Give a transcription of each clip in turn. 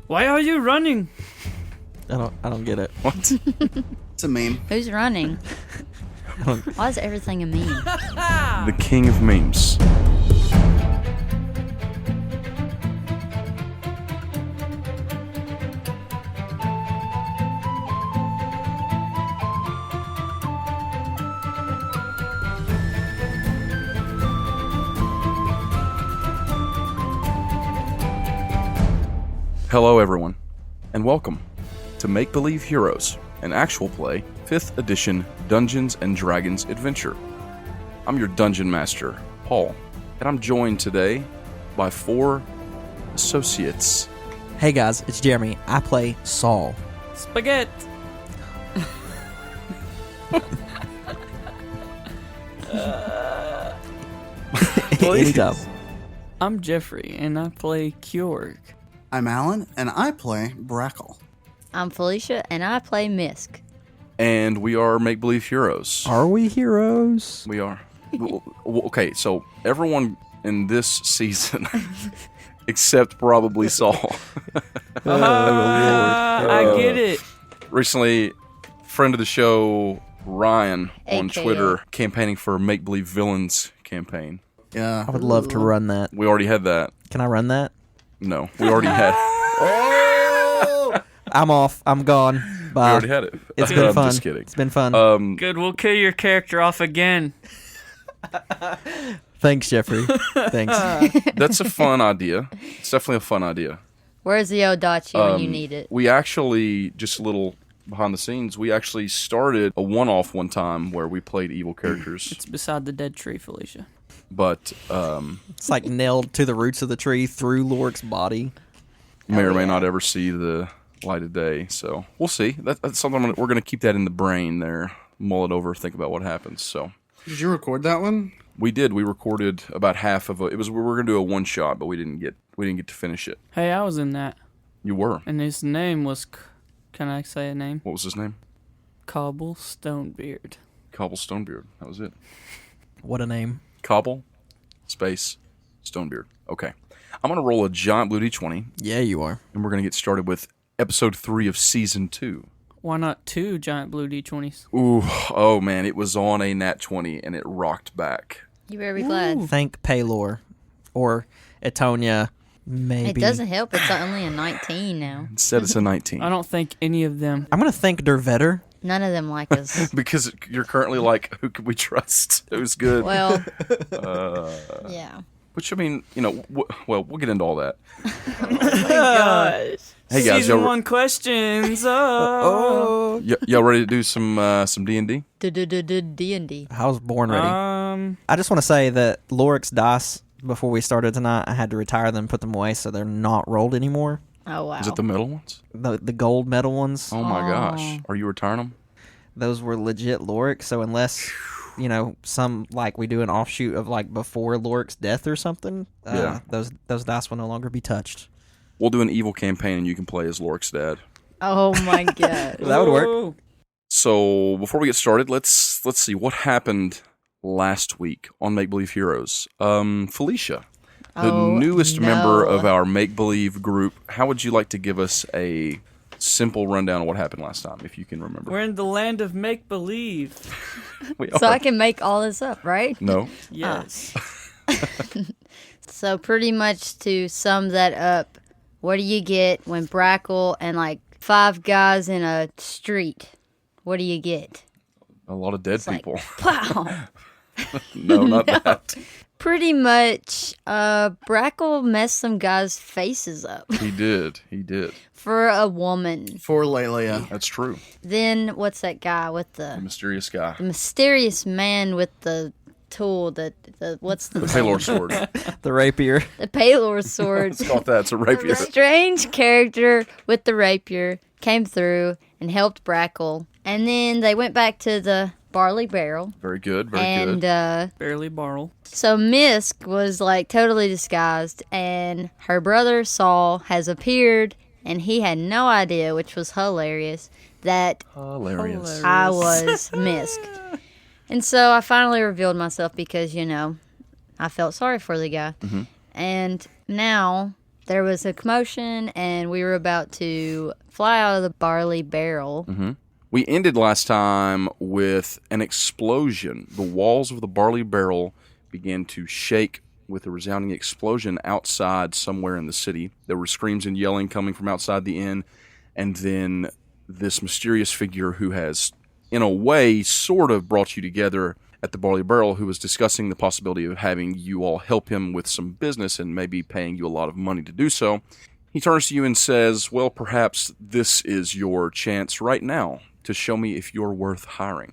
Why are you running? I don't get it. What? It's a meme. Who's running? Why is everything a meme? The king of memes. Hello everyone, and welcome to Make Believe Heroes, an actual play, 5th edition Dungeons & Dragons adventure. I'm your Dungeon Master, Paul, and I'm joined today by 4 associates. Hey guys, it's Jeremy. I play Saul. Spaghetti. Anytime. I'm Jeffrey, and I play Kjorg. I'm Alan, and I play Brackle. I'm Felicia, and I play Misk. And we are Make Believe Heroes. Are we heroes? We are. Okay, so everyone in this season, except probably Saul. I get it. Recently, friend of the show, Ryan, on AKA. Twitter, campaigning for Make Believe Villains campaign. Yeah. I would love to run that. We already had that. Can I run that? No, we already had. I'm off. I'm gone. We Bye. already had it. It's been I'm fun. just kidding. It's been fun. Good, we'll kill your character off again. Thanks, Jeffrey. Thanks. That's a fun idea. It's definitely a fun idea. Where's the Odachi when you need it? We actually, just a little behind the scenes, we actually started a one-off one time where we played evil characters. It's beside the dead tree, Felicia. But It's like nailed to the roots of the tree through Lorik's body. may or may not ever see the light of day. So we'll see. That's something we're going to keep that in the brain there, mull it over, think about what happens. So Did you record that one? we did. We recorded about half of it. We were going to do a one shot, but we didn't get to finish it. Hey, I was in that, You were. and his name was, can I say a name? What was his name? Cobble Stonebeard. Cobble Stonebeard. That was it. What a name. Cobble, space, Stonebeard. Okay. I'm going to roll a giant blue d20, Yeah, you are. and we're going to get started with episode 3 of season 2. Why not 2 giant blue D20s? Ooh, oh man, it was on a nat 20, and it rocked back. You better be glad. Thank Paylor. Or Etonia, maybe. It doesn't help. It's only a 19 now. Instead, it's a 19. I don't think any of them. I'm going to thank Dervetter. None of them like us. Because you're currently like, who could we trust? Who's good? Well, yeah. Which, I mean, you know, well, we'll get into all that. Gosh. Hey, guys, Season y'all, 1 questions. y'all ready to do some D&D? D&D. I was born ready. I just want to say that Lorik's dice, before we started tonight, I had to retire them, put them away, so they're not rolled anymore. Oh, wow. Is it the metal ones? The gold medal ones. Oh my gosh. Are you retiring them? Those were legit Lorik, so unless, you know, some, like, we do an offshoot of, like, before Lorik's death or something, Yeah. those dice will no longer be touched. We'll do an evil campaign, and you can play as Lorik's dad. Oh, my God. That would work. Ooh. So before we get started, let's see what happened last week on Make Believe Heroes. Felicia, the newest member of our Make Believe group, how would you like to give us a simple rundown of what happened last time, if you can remember? We're in the land of make-believe. We So are. I can make all this up, right? No. Yes. So pretty much to sum that up, what do you get when Brackle and like 5 guys in a street? What do you get? A lot of dead It's like, people. wow. No, not that. Pretty much, Brackle messed some guys' faces up He did. for a woman. For Lelia. That's true. Then what's that guy with The the mysterious guy. mysterious man with the tool? What's the The Paylor sword. The rapier. The Paylor sword. It's called that. It's a rapier. The strange character with the rapier came through and helped Brackle, and then they went back to the barley barrel. Very good. Very And good. Barely barrel. so Misk was like totally disguised, and her brother Saul has appeared, and he had no idea, which was hilarious, that Hilarious. I was Misk. And so I finally revealed myself because, you know, I felt sorry for the guy. Mm-hmm. And now there was a commotion, and we were about to fly out of the barley barrel. Mm-hmm. We ended last time with an explosion. The walls of the barley barrel began to shake with a resounding explosion outside somewhere in the city. There were screams and yelling coming from outside the inn, and then this mysterious figure who has, in a way, sort of brought you together at the barley barrel, who was discussing the possibility of having you all help him with some business and maybe paying you a lot of money to do so. He turns to you and says, well, perhaps this is your chance right now to show me if you're worth hiring.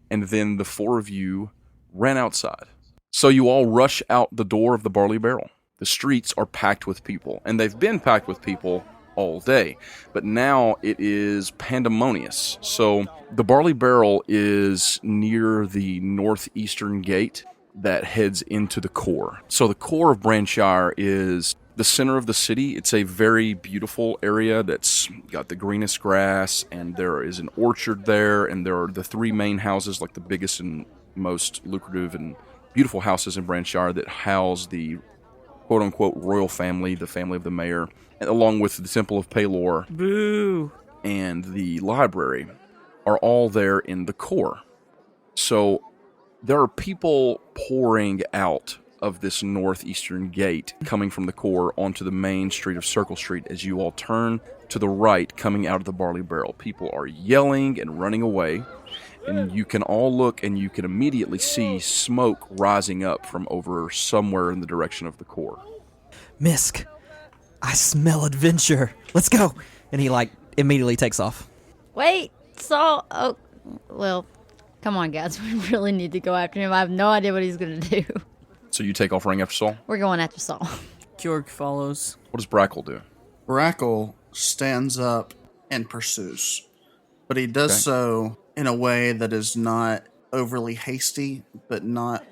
And then the four of you ran outside. So you all rush out the door of the barley barrel. The streets are packed with people, and they've been packed with people all day. But now it is pandemonious. So the barley barrel is near the northeastern gate that heads into the core. So the core of Branshire is the center of the city. It's a very beautiful area that's got the greenest grass, and there is an orchard there, and there are the three main houses, like the biggest and most lucrative and beautiful houses in Branshire that house the quote-unquote royal family, the family of the mayor, along with the Temple of Pelor. Boo! And the library are all there in the core. So there are people pouring out of this northeastern gate coming from the core onto the main street of Circle Street as you all turn to the right coming out of the barley barrel. People are yelling and running away, and you can all look and you can immediately see smoke rising up from over somewhere in the direction of the core. Misk, I smell adventure. Let's go. And he immediately takes off. Wait, Saul. Oh, well, come on, guys. We really need to go after him. I have no idea what he's going to do. So you take off running after Saul? We're going after Saul. Kjorg follows. What does Brackle do? Brackle stands up and pursues, but he does so in a way that is not overly hasty, but not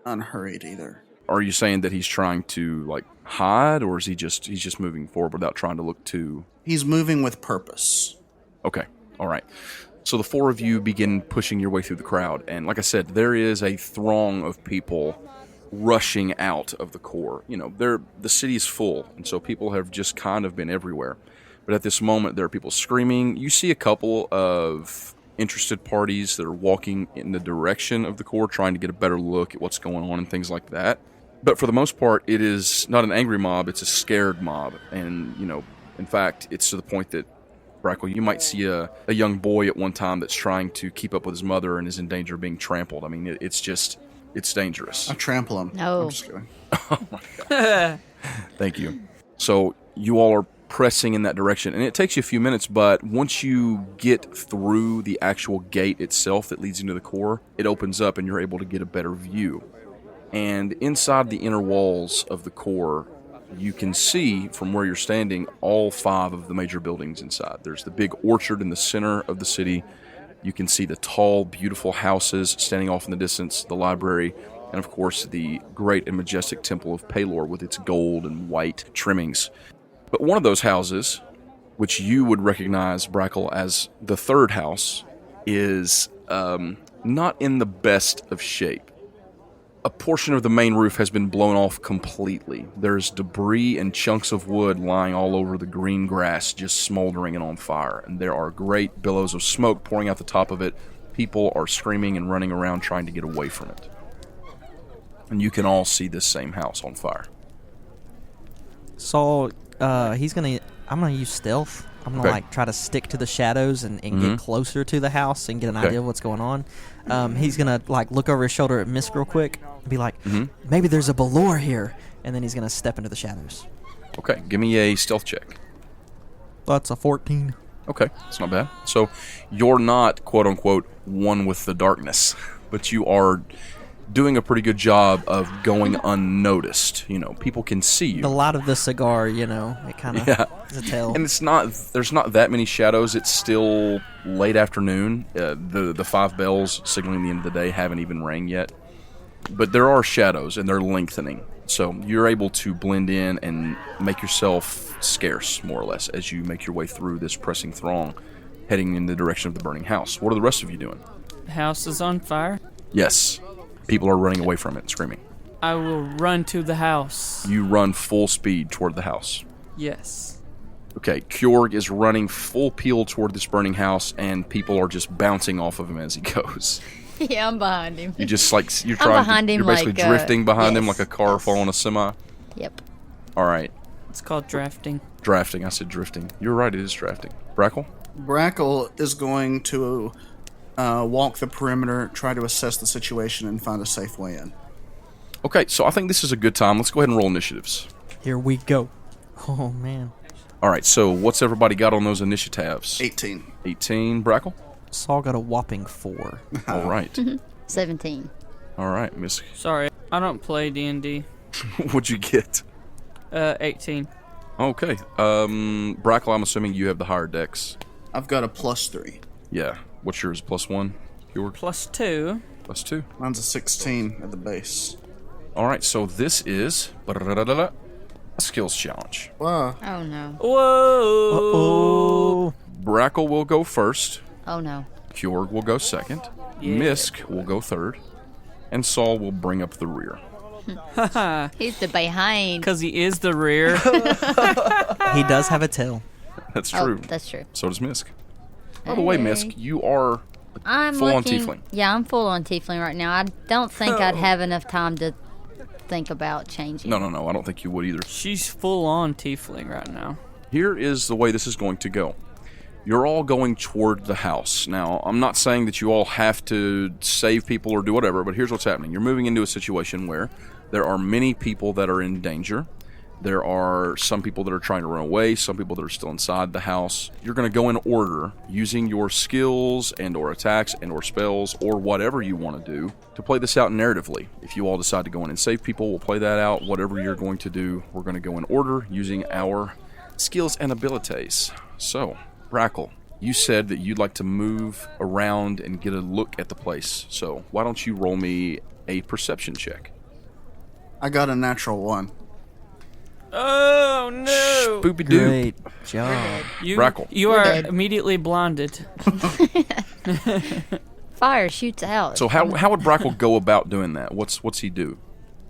unhurried either. Are you saying that he's trying to hide, or is he's just moving forward without trying to look too? He's moving with purpose. Okay, all right. So the four of you begin pushing your way through the crowd, and like I said, there is a throng of people rushing out of the core. The city is full, and so people have just kind of been everywhere. But at this moment, there are people screaming. You see a couple of interested parties that are walking in the direction of the core, trying to get a better look at what's going on and things like that. But for the most part, it is not an angry mob, it's a scared mob. And, in fact, it's to the point that, Brackle, you might see a young boy at one time that's trying to keep up with his mother and is in danger of being trampled. I mean, it's dangerous. I trample him. No. I'm just kidding. Oh my God. Thank you. So you all are pressing in that direction, and it takes you a few minutes, but once you get through the actual gate itself that leads into the core, it opens up and you're able to get a better view. And inside the inner walls of the core, you can see from where you're standing all 5 of the major buildings inside. There's the big orchard in the center of the city. You can see the tall, beautiful houses standing off in the distance, the library, and of course the great and majestic Temple of Pelor with its gold and white trimmings. But one of those houses, which you would recognize, Brackle, as the third house, is not in the best of shape. A portion of the main roof has been blown off completely. There's debris and chunks of wood lying all over the green grass, just smoldering and on fire. And there are great billows of smoke pouring out the top of it. People are screaming and running around trying to get away from it. And you can all see this same house on fire. Saul, I'm gonna use stealth. I'm gonna try to stick to the shadows and get closer to the house and get an idea of what's going on. He's gonna look over his shoulder at Misk real quick and be like, maybe there's a Belor here, and then he's gonna step into the shadows. Okay, give me a stealth check. That's a 14. Okay, that's not bad. So you're not, quote unquote, one with the darkness, but you are doing a pretty good job of going unnoticed. People can see you. The light of the cigar, it kind of is a tell. And there's not that many shadows. It's still late afternoon. The 5 bells signaling the end of the day haven't even rang yet. But there are shadows, and they're lengthening. So you're able to blend in and make yourself scarce, more or less, as you make your way through this pressing throng, heading in the direction of the burning house. What are the rest of you doing? The house is on fire. Yes. People are running away from it, screaming. I will run to the house. You run full speed toward the house. Yes. Okay, Kjorg is running full peel toward this burning house, and people are just bouncing off of him as he goes. Yeah, I'm behind him. You just like you're I'm trying. behind him you're basically like, drifting behind him yes, like a car yes. following a semi. Yep. All right, It's called drafting. drafting. I said drifting. You're right. It is drafting. Brackle. Brackle is going to walk the perimeter, try to assess the situation, and find a safe way in. Okay, so I think this is a good time. Let's go ahead and roll initiatives. Here we go. Oh, man. All right, so what's everybody got on those initiatives? 18. 18, Brackle? Saul got a whopping 4. All right. 17. All right, Miss. Sorry, I don't play D&D. What'd you get? 18. Okay. Brackle, I'm assuming you have the higher dex. I've got a +3. Yeah. What's yours? +1? Yours? +2. +2. Mine's a 16 at the base. All right, so this is a skills challenge. Wow. Oh, no. Whoa. Oh. Brackle will go first. Oh, no. Kjorg will go second. Yeah. Misk will go third. And Saul will bring up the rear. Haha. He's the behind. Because he is the rear. He does have a tail. That's Oh, true. that's true. So does Misk. By the way, Misk, you are I'm full on looking- tiefling. Yeah, I'm full on tiefling right now. I don't think I'd have enough time to think about changing. No, I don't think you would either. She's full on tiefling right now. Here is the way this is going to go. You're all going toward the house. Now, I'm not saying that you all have to save people or do whatever, but here's what's happening. You're moving into a situation where there are many people that are in danger. There are some people that are trying to run away, some people that are still inside the house. You're going to go in order using your skills and or attacks and or spells or whatever you want to do to play this out narratively. If you all decide to go in and save people, we'll play that out. Whatever you're going to do, we're going to go in order using our skills and abilities. So, Brackle, you said that you'd like to move around and get a look at the place. So, why don't you roll me a perception check? I got a natural 1. Oh, no. Spoopy-doo. Great job. Brackle. You We're are dead. immediately blinded. Fire shoots out. So how would Brackle go about doing that? What's he do?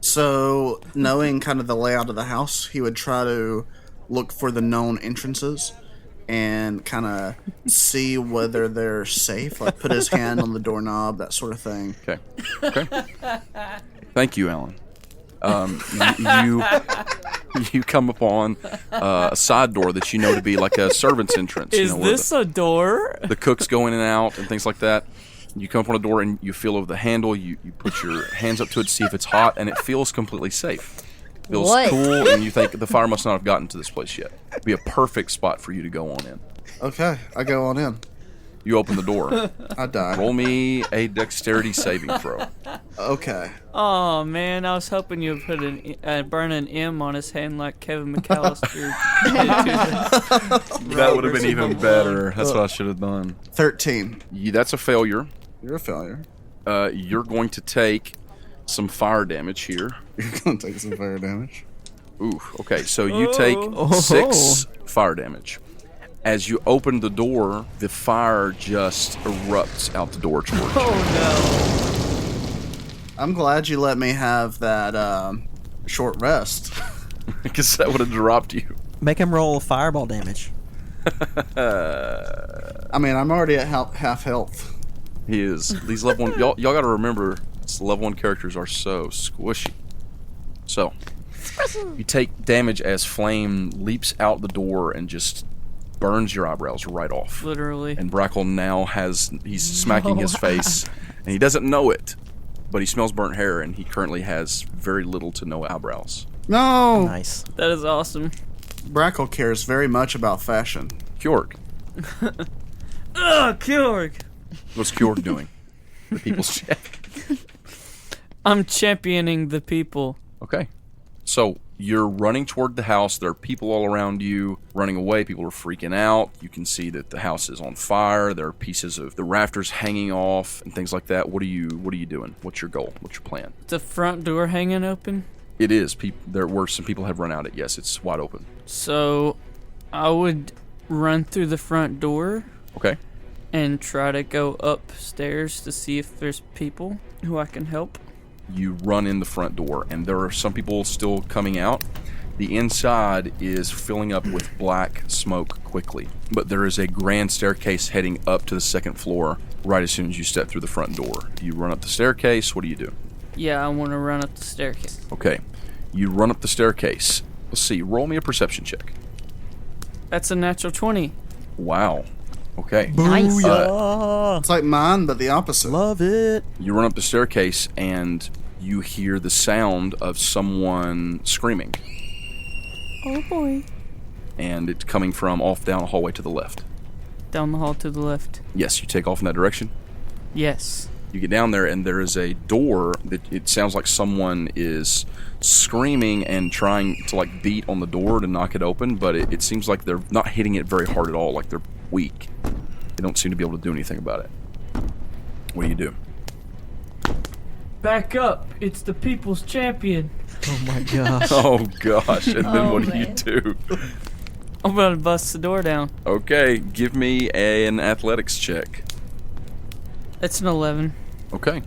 So, knowing kind of the layout of the house, he would try to look for the known entrances and kind of see whether they're safe, like put his hand on the doorknob, that sort of thing. Okay. Thank you, Alan. You come upon a side door that you know to be like a servant's entrance. Is where this a door? the cooks go in and out and things like that. You come upon a door and you feel over the handle. You put your hands up to it to see if it's hot, and it feels completely safe. It feels What? cool, and you think the fire must not have gotten to this place yet. It'd be a perfect spot for you to go on in. Okay, I go on in. You open the door. I die. Roll me a dexterity saving throw. Okay. Oh, man, I was hoping you would put burn an M on his hand like Kevin McAllister. That would have been even better. That's what I should have done. 13. That's a failure. You're a failure. You're going to take some fire damage here. You're going to take some fire damage. Ooh, okay. So you take 6 fire damage. As you open the door, the fire just erupts out the door towards you. I'm glad you let me have that short rest. Because that would have dropped you. Make him roll fireball damage. I mean, I'm already at half health. He is. These level 1... Y'all got to remember, these level 1 characters are so squishy. So, you take damage as flame leaps out the door and just burns your eyebrows right off. Literally. And Brackle now he's smacking his face, and he doesn't know it, but he smells burnt hair, and he currently has very little to no eyebrows. No! Nice. That is awesome. Brackle cares very much about fashion. Kjorg. Ugh, Kjorg. What's Kjorg doing? The people's check. I'm championing the people. Okay. So, you're running toward the house. There are people all around you running away. People are freaking out. You can see that the house is on fire. There are pieces of the rafters hanging off and things like that. What are you doing? What's your goal? What's your plan? The front door hanging open. It is. There were some people have run out it. Yes, it's wide open. So I would run through the front door Okay. and try to go upstairs to see if there's people who I can help. You run in the front door, and there are some people still coming out. The inside is filling up with black smoke quickly, but there is a grand staircase heading up to the second floor right as soon as you step through the front door. You run up the staircase. What do you do? Yeah, I want to run up the staircase. Okay. You run up the staircase. Let's see. Roll me a perception check. That's a natural 20. Wow. Okay. Nice. It's like mine, but the opposite. Love it. You run up the staircase, and you hear the sound of someone screaming. Oh, boy. And it's coming from off down a hallway to the left. Down the hall to the left. Yes, you take off in that direction. Yes. You get down there, and there is a door that it sounds like someone is screaming and trying to like beat on the door to knock it open, but it seems like they're not hitting it very hard at all, like they're weak. They don't seem to be able to do anything about it. What do you do? Back up. It's the people's champion. Oh my gosh. Oh gosh, and then Oh, what do you man. do? I'm going to bust the door down. Okay, give me an athletics check. That's an 11. Okay,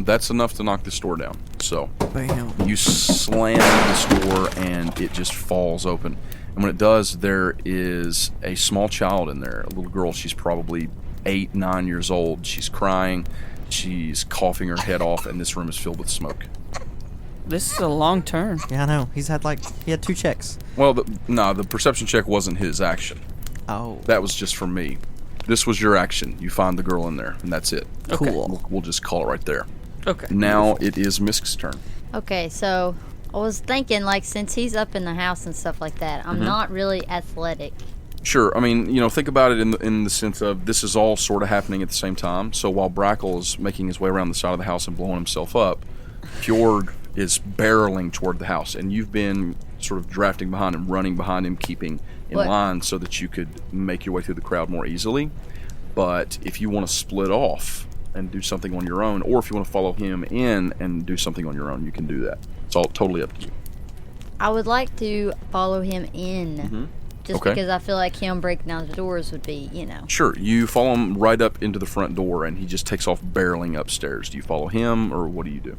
that's enough to knock this door down. So Bam. you slam this door and it just falls open. And when it does, there is a small child in there, a little girl. She's probably 8, 9 years old. She's crying. She's coughing her head off, and this room is filled with smoke. This is a long turn. Yeah, I know. He had 2 checks. Well, the perception check wasn't his action. Oh, That was just from me. This was your action. You find the girl in there, and that's it. cool. We'll just call it right there. Okay. Now it is Misk's turn. Okay, so I was thinking, like, since he's up in the house and stuff like that, I'm not really athletic. Sure. I mean, think about it in the sense of this is all sort of happening at the same time. So while Brackle is making his way around the side of the house and blowing himself up, Fjord is barreling toward the house, and you've been sort of drafting behind him, running behind him, keeping in What? line so that you could make your way through the crowd more easily. But if you want to split off and do something on your own, or if you want to follow him in and do something on your own, you can do that. It's all totally up to you. I would like to follow him in, just Okay. because I feel like him breaking down the doors would be, Sure, you follow him right up into the front door, and he just takes off barreling upstairs. Do you follow him, or what do you do?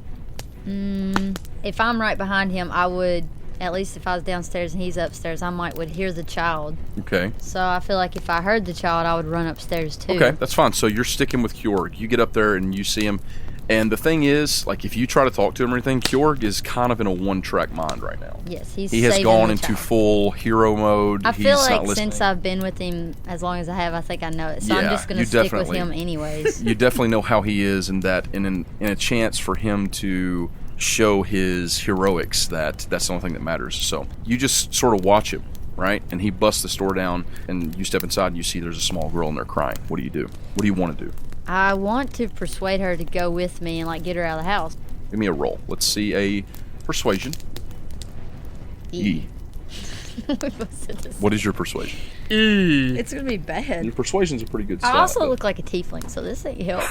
If I'm right behind him, I would, at least if I was downstairs and he's upstairs, I would hear the child. Okay. So I feel like if I heard the child, I would run upstairs too. Okay, that's fine. So you're sticking with Kjorg. You get up there and you see him. And the thing is, like, if you try to talk to him or anything, Kjorg is kind of in a one-track mind right now. Yes, he's He has saving gone the into child. full hero mode. I feel He's not like listening. since I've been with him as long as I have, I think I know it. So I'm Yeah, just going to you stick with definitely- him anyways. You definitely know how he is, and that in a chance for him to show his heroics, that's the only thing that matters. So you just sort of watch him, right? And he busts the store down, and you step inside and you see there's a small girl in there crying. What do you do? What do you want to do? I want to persuade her to go with me and like get her out of the house. Give me a roll. Let's see a persuasion. E. We both said this. What is your persuasion? It's gonna be bad. Your persuasion's a pretty good I stat. also but- look like a tiefling, so this ain't help.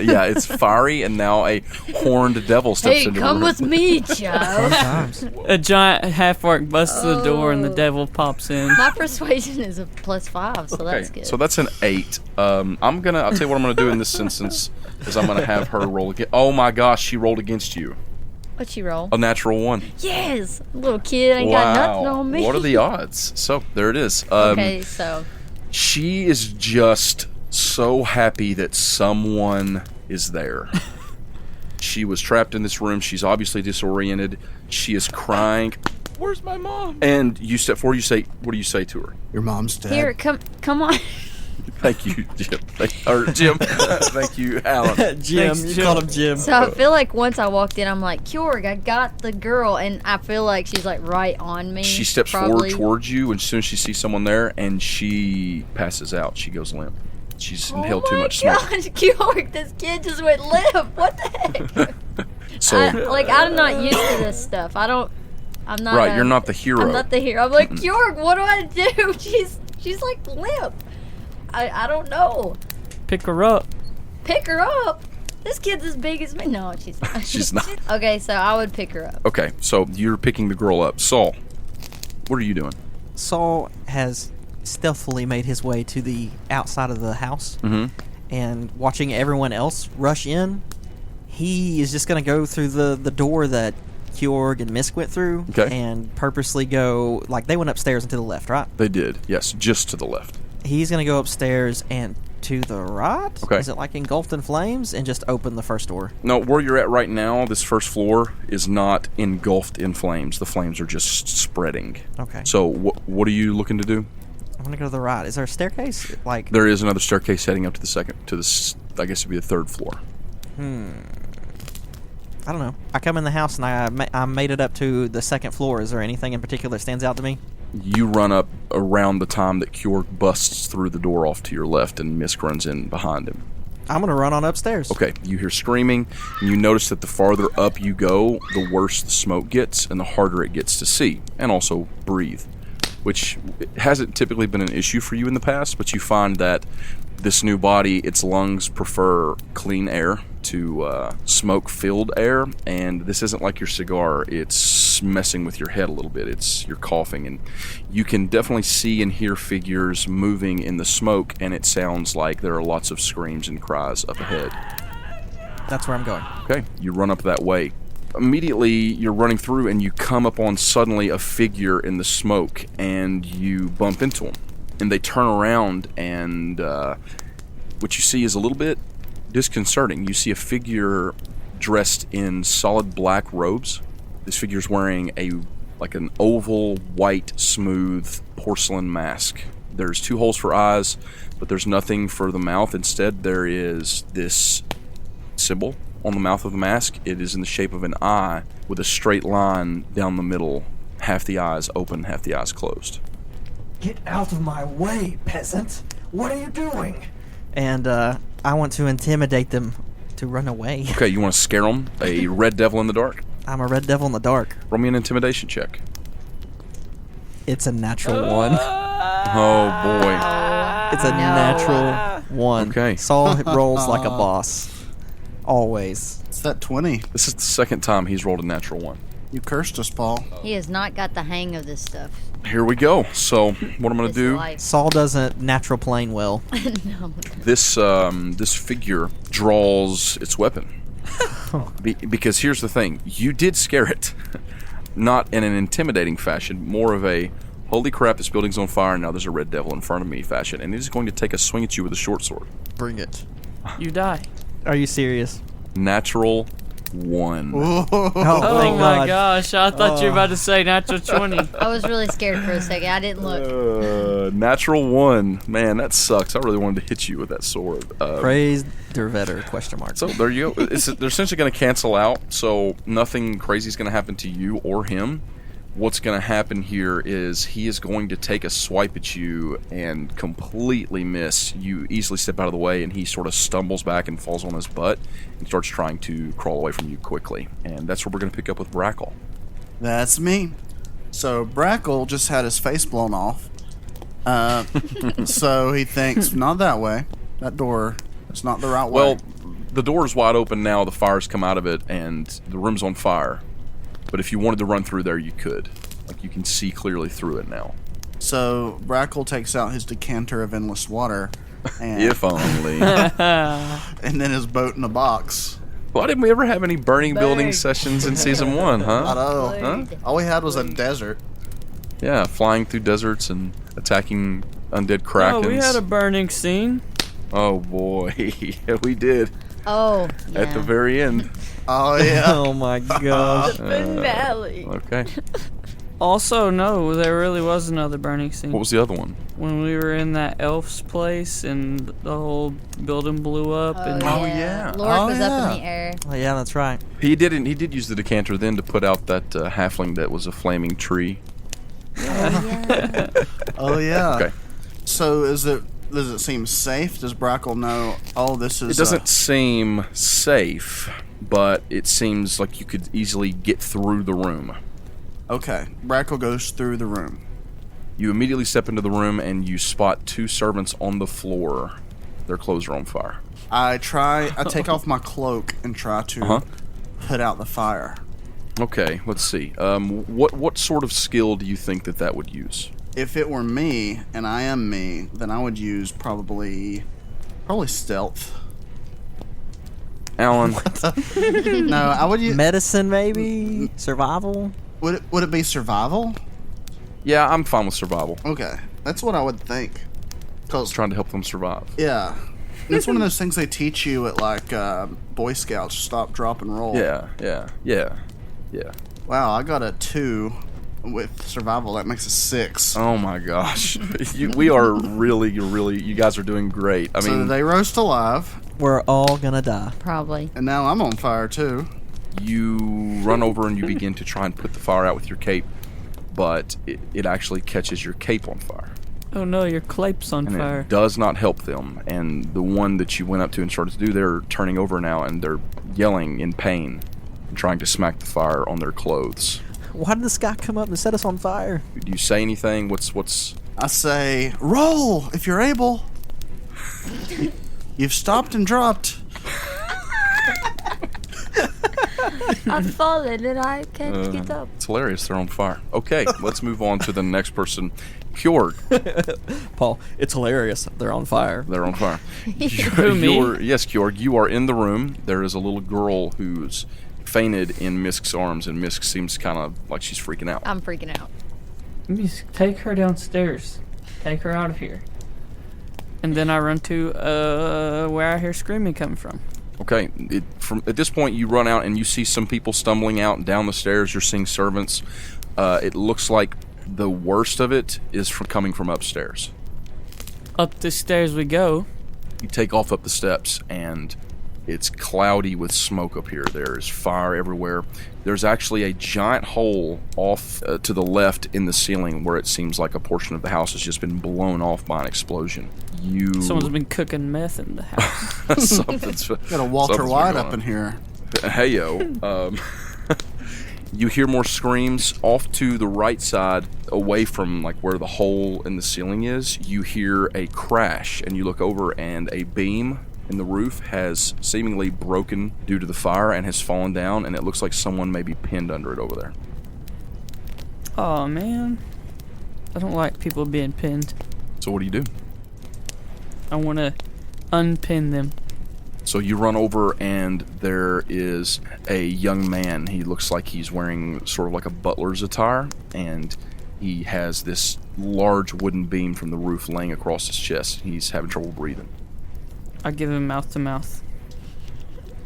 yeah, it's fiery, and now a horned devil steps Hey, into come the room. with me, Joe. Sometimes. A giant half-orc busts the door and the Oh. devil pops in. My persuasion is a +5, so that's good. So that's an 8. I'll tell you what I'm gonna do in this instance is I'm gonna have her roll again. Oh my gosh, she rolled against you. What'd you roll? A natural 1. Yes, little kid ain't got nothing on me. What are the odds? So there it is. Okay, so She is just so happy that someone is there. She was trapped in this room. She's obviously disoriented. She is crying. Where's my mom? And you step forward. You say, "What do you say to her?" Your mom's dead. here, come on. Thank you, Jim. Jim. Thank you, Alan. Jim, Thanks, you Jim. called him Jim. So I feel like once I walked in, I'm like, Kjorg, I got the girl, and I feel like she's like right on me. She steps probably. forward towards you, and as soon as she sees someone there, and she passes out. She goes limp. She's inhaled too much Oh my smoke. gosh, Kjorg, this kid just went limp. What the heck? So, I'm not used to this stuff. I'm not. right, you're not the hero. I'm not the hero. I'm like, Kjorg, what do I do? She's like limp. I don't know. Pick her up. Pick her up. This kid's as big as me. No, she's not. She's not. Okay, so I would pick her up. Okay, so you're picking the girl up. Saul, what are you doing? Saul has stealthily made his way to the outside of the house, Mm-hmm. and watching everyone else rush in, He is just going to go through the door that Kjorg and Misk went through and purposely go, like, they went upstairs and to the left, right? They did, yes, just to the left. He's going to go upstairs and to the right? Okay. Is it like engulfed in flames? And just open the first door? No, where you're at right now, this first floor is not engulfed in flames. The flames are just spreading. Okay. So what are you looking to do? I'm going to go to the right. Is there a staircase? Like, there is another staircase heading up to I guess it'd be the third floor. I don't know. I come in the house and I made it up to the second floor. Is there anything in particular that stands out to me? You run up around the time that Kjorg busts through the door off to your left and Misk runs in behind him. I'm going to run on upstairs. Okay, you hear screaming, and you notice that the farther up you go, the worse the smoke gets and the harder it gets to see, and also breathe, which hasn't typically been an issue for you in the past, but you find that this new body, its lungs prefer clean air to smoke-filled air, and this isn't like your cigar. It's messing with your head a little bit. You're coughing, and you can definitely see and hear figures moving in the smoke, and it sounds like there are lots of screams and cries up ahead. That's where I'm going. Okay, you run up that way. Immediately, you're running through, and you come upon suddenly a figure in the smoke, and you bump into them. And they turn around, and what you see is a little bit disconcerting. You see a figure dressed in solid black robes. This figure's wearing an oval, white, smooth porcelain mask. There's 2 holes for eyes, but there's nothing for the mouth. Instead, there is this symbol on the mouth of the mask. It is in the shape of an eye with a straight line down the middle, half the eyes open, half the eyes closed. Get out of my way, peasant! What are you doing? And I want to intimidate them to run away. Okay, you want to scare them? A red devil in the dark? I'm a red devil in the dark. Roll me an intimidation check. It's a natural 1. Oh, boy. It's a natural 1. Okay. Saul rolls like a boss. Always. It's that 20. This is the second time he's rolled a natural 1. You cursed us, Paul. He has not got the hang of this stuff. Here we go. So, what I'm going to do... Saul doesn't natural plane well. No. This figure draws its weapon. Because here's the thing. You did scare it. Not in an intimidating fashion. More of a, holy crap, this building's on fire, now there's a red devil in front of me fashion. And it is going to take a swing at you with a short sword. Bring it. You die. Are you serious? Natural 1. Oh, Oh thank my God. gosh, I thought you were about to say natural 20. I was really scared for a second. I didn't look. Natural 1. Man, that sucks. I really wanted to hit you with that sword. Praise der Vetter, question mark. So there you go. They're essentially going to cancel out, so nothing crazy is going to happen to you or him. What's going to happen here is he is going to take a swipe at you and completely miss. You easily step out of the way, and he sort of stumbles back and falls on his butt and starts trying to crawl away from you quickly. And that's where we're going to pick up with Brackle. That's me. So Brackle just had his face blown off. So he thinks, not that way. That door, it's not the right way. Well, the door is wide open now. The fire's come out of it, and the room's on fire. But if you wanted to run through there, you could. Like, you can see clearly through it now. So Brackle takes out his decanter of endless water. And, If only. and then his boat in a box. Why didn't we ever have any burning building sessions in Season 1, I huh? know. Huh? All we had was a desert. Yeah, flying through deserts and attacking undead krakens. Oh, we had a burning scene. Oh, boy. Yeah, we did. Oh, At the very end. Oh, yeah. Oh my gosh. finale. Okay. Also, no, there really was another burning scene. What was the other one? When we were in that elf's place and the whole building blew up. And Oh, yeah. Lord Oh, was up in yeah. the air. Oh, yeah, that's right. He did use the decanter then to put out that halfling that was a flaming tree. Yeah. Oh, yeah. Okay. So does it seem safe? Does Brackle know, oh, this is... It doesn't seem safe, but it seems like you could easily get through the room. Okay. Brackle goes through the room. You immediately step into the room and you spot 2 servants on the floor. Their clothes are on fire. I take off my cloak and try to put out the fire. Okay, let's see. What sort of skill do you think that would use? If it were me, and I am me, then I would use probably stealth. Alan. No, I would use. Medicine, maybe? Survival? Would it be survival? Yeah, I'm fine with survival. Okay, that's what I would think. Cause Trying to help them survive. yeah, it's one of those things they teach you at like Boy Scouts. Stop, drop, and roll. Yeah. Wow, I got a 2 with survival. That makes a 6. Oh my gosh. We are really, you guys are doing great. I So mean, they roast alive, We're all gonna die. Probably. and now I'm on fire too. you run over and you begin to try and put the fire out with your cape, but it actually catches your cape on fire. Oh no, your clape's on And fire. it does not help them. And the one that you went up to and started to do, they're turning over now and they're yelling in pain and trying to smack the fire on their clothes. Why did this guy come up and set us on fire? Do you say anything? What's I say, roll if you're able. You've stopped and dropped. I've fallen and I can't get up. It's hilarious. They're on fire. Okay, let's move on to the next person. Kjord, Paul, it's hilarious. They're on fire. they're on fire. Who, me? Yes, Kjord, you are in the room. There is a little girl who's fainted in Misk's arms, and Misk seems kind of like she's freaking out. I'm freaking out. Just take her downstairs. Take her out of here. And then I run to where I hear screaming coming from. Okay, at this point, you run out and you see some people stumbling out and down the stairs. You're seeing servants. It looks like the worst of it is coming from upstairs. Up the stairs we go. You take off up the steps, and it's cloudy with smoke up here. There's fire everywhere. There's actually a giant hole off to the left in the ceiling where it seems like a portion of the house has just been blown off by an explosion. Someone's been cooking meth in the house. Something's Got a Walter something's White been up going in here. on. Hey, yo. You hear more screams off to the right side, away from like where the hole in the ceiling is. You hear a crash, and you look over, and a beam in the roof has seemingly broken due to the fire and has fallen down, and it looks like someone may be pinned under it over there. Oh man, I don't like people being pinned. So what do you do? I want to unpin them. So you run over, and there is a young man. He looks like he's wearing sort of like a butler's attire, and he has this large wooden beam from the roof laying across his chest. He's having trouble breathing. I give him mouth to mouth.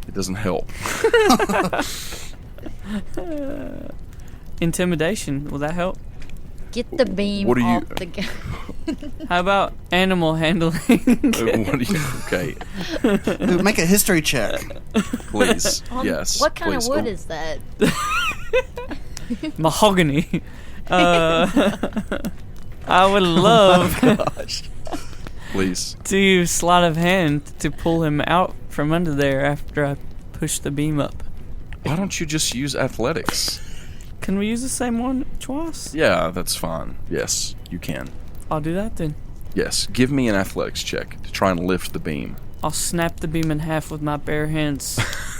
It doesn't help. Intimidation, will that help? Get the beam What are you- off the guy. How about animal handling? What do you? Okay, Dude, make a history check. please. Yes. What kind please. of wood is that? Mahogany. I would love Please. to use sleight of hand to pull him out from under there after I push the beam up. Why don't you just use athletics? Can we use the same one twice? Yeah, that's fine. Yes, you can. I'll do that then. Yes, give me an athletics check to try and lift the beam. I'll snap the beam in half with my bare hands.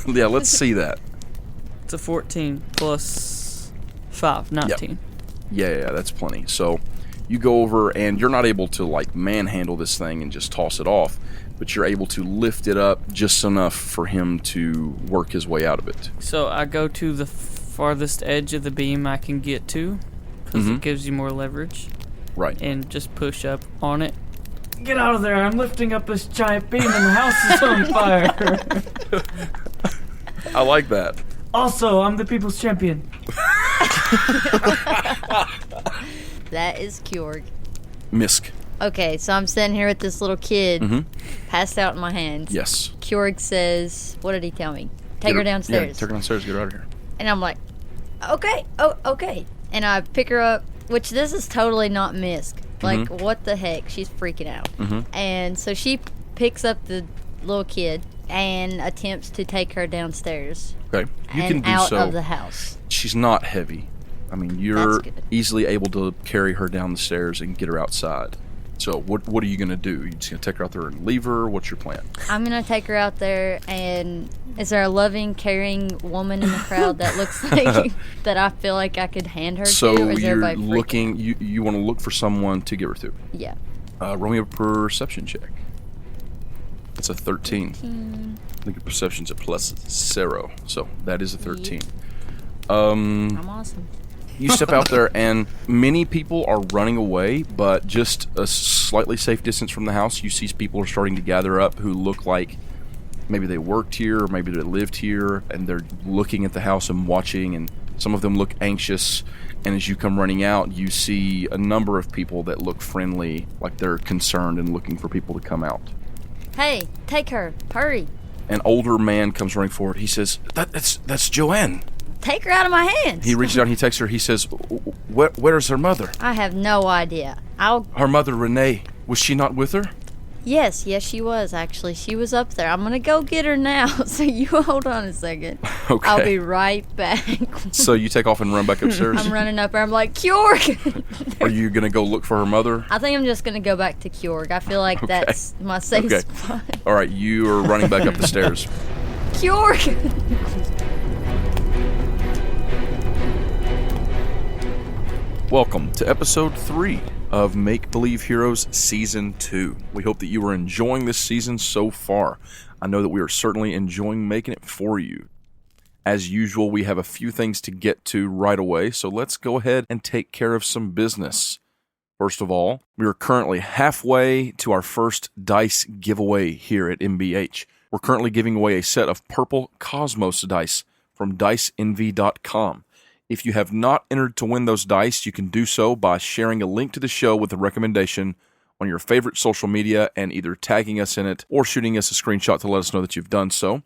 Yeah, let's see that. It's a 14 plus 5, 19. Yeah, that's plenty. So you go over, and you're not able to like manhandle this thing and just toss it off, but you're able to lift it up just enough for him to work his way out of it. So I go to the farthest edge of the beam I can get to, because it gives you more leverage, Right. and just push up on it. Get out of there! I'm lifting up this giant beam and the house is on fire! I like that. Also, I'm the people's champion. That is Kjorg. Misk. Okay, so I'm sitting here with this little kid, passed out in my hands. Yes. Kjorg says, what did he tell me? Take her Yeah, downstairs. take her downstairs. Get her out of here. And I'm like, okay, okay. And I pick her up, which this is totally not Misk. Like, what the heck? She's freaking out. And so she picks up the little kid and attempts to take her downstairs Okay. You and can do out so. of the house. She's not heavy. I mean, you're That's good. easily able to carry her down the stairs and get her outside. So what are you going to do? You just going to take her out there and leave her? What's your plan? I'm going to take her out there, and is there a loving, caring woman in the crowd that looks like that I feel like I could hand her to? So Or is you're everybody freaking looking, out? you want to look for someone to give her to. Yeah. Roll me a perception check. That's a 13. I think your perception's a plus 0, so that is a 13. I'm awesome. You step out there, and many people are running away, but just a slightly safe distance from the house, you see people are starting to gather up who look like maybe they worked here, or maybe they lived here, and they're looking at the house and watching, and some of them look anxious. And as you come running out, you see a number of people that look friendly, like they're concerned and looking for people to come out. Hey, take her. Hurry. An older man comes running forward. He says, that's Joanne. Take her out of my hands. He reaches out and he takes her. He says, where's her mother? I have no idea. Her mother, Renee, was she not with her? Yes, she was, actually. She was up there. I'm going to go get her now, so you hold on a second. Okay. I'll be right back. So you take off and run back upstairs? I'm running up there. I'm like, Kjorg! Are you going to go look for her mother? I think I'm just going to go back to Kjorg. I feel like that's my safe spot. All right, you are running back up the stairs. Kjorg! Welcome to episode 3 of Make Believe Heroes Season 2. We hope that you are enjoying this season so far. I know that we are certainly enjoying making it for you. As usual, we have a few things to get to right away, so let's go ahead and take care of some business. First of all, we are currently halfway to our first dice giveaway here at MBH. We're currently giving away a set of purple Cosmos dice from diceenvy.com. If you have not entered to win those dice, you can do so by sharing a link to the show with a recommendation on your favorite social media and either tagging us in it or shooting us a screenshot to let us know that you've done so,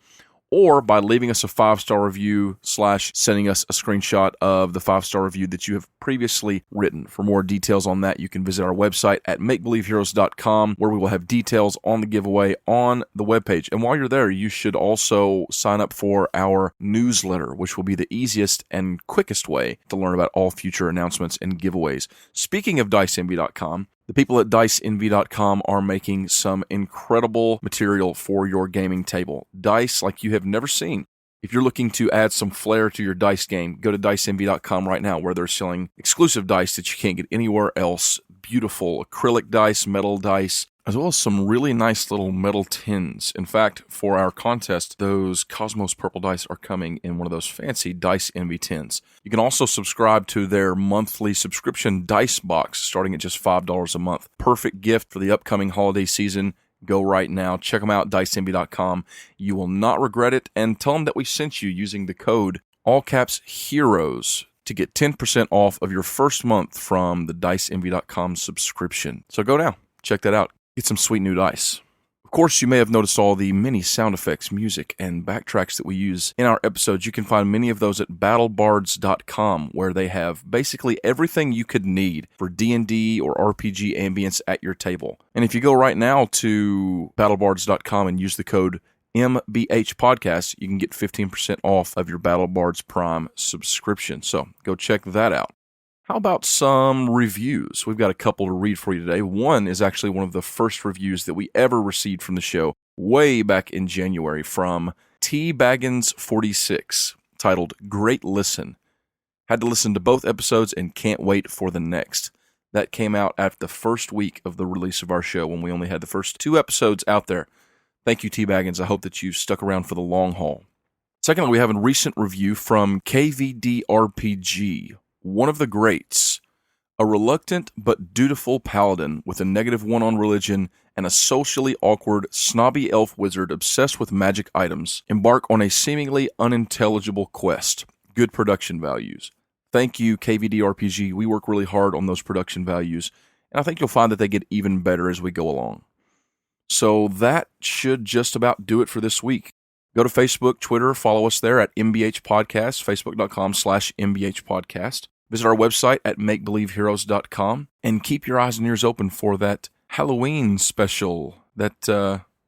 or by leaving us a 5-star review / sending us a screenshot of the 5-star review that you have previously written. For more details on that, you can visit our website at makebelieveheroes.com, where we will have details on the giveaway on the webpage. And while you're there, you should also sign up for our newsletter, which will be the easiest and quickest way to learn about all future announcements and giveaways. Speaking of diceenvy.com, the people at diceenvy.com are making some incredible material for your gaming table. Dice like you have never seen. If you're looking to add some flair to your dice game, go to diceenvy.com right now, where they're selling exclusive dice that you can't get anywhere else. Beautiful acrylic dice, metal dice, as well as some really nice little metal tins. In fact, for our contest, those Cosmos purple dice are coming in one of those fancy Dice Envy tins. You can also subscribe to their monthly subscription dice box, starting at just $5 a month. Perfect gift for the upcoming holiday season. Go right now. Check them out, diceenvy.com. You will not regret it, and tell them that we sent you using the code ALLCAPSHEROES to get 10% off of your first month from the diceenvy.com subscription. So go now. Check that out. Get some sweet new dice. Of course, you may have noticed all the many sound effects, music, and backtracks that we use in our episodes. You can find many of those at battlebards.com, where they have basically everything you could need for D&D or RPG ambience at your table. And if you go right now to battlebards.com and use the code MBHPodcast, you can get 15% off of your BattleBards Prime subscription. So go check that out. How about some reviews? We've got a couple to read for you today. One is actually one of the first reviews that we ever received from the show way back in January from T-Baggins46, titled Great Listen. Had to listen to both episodes and can't wait for the next. That came out after the first week of the release of our show, when we only had the first 2 episodes out there. Thank you, T-Baggins. I hope that you've stuck around for the long haul. Secondly, we have a recent review from KVDRPG. One of the greats, a reluctant but dutiful paladin with a -1 on religion and a socially awkward, snobby elf wizard obsessed with magic items, embark on a seemingly unintelligible quest. Good production values. Thank you, KVDRPG. We work really hard on those production values, and I think you'll find that they get even better as we go along. So that should just about do it for this week. Go to Facebook, Twitter, follow us there at MBH Podcast, facebook.com/MBH Podcast. Visit our website at makebelieveheroes.com, and keep your eyes and ears open for that Halloween special that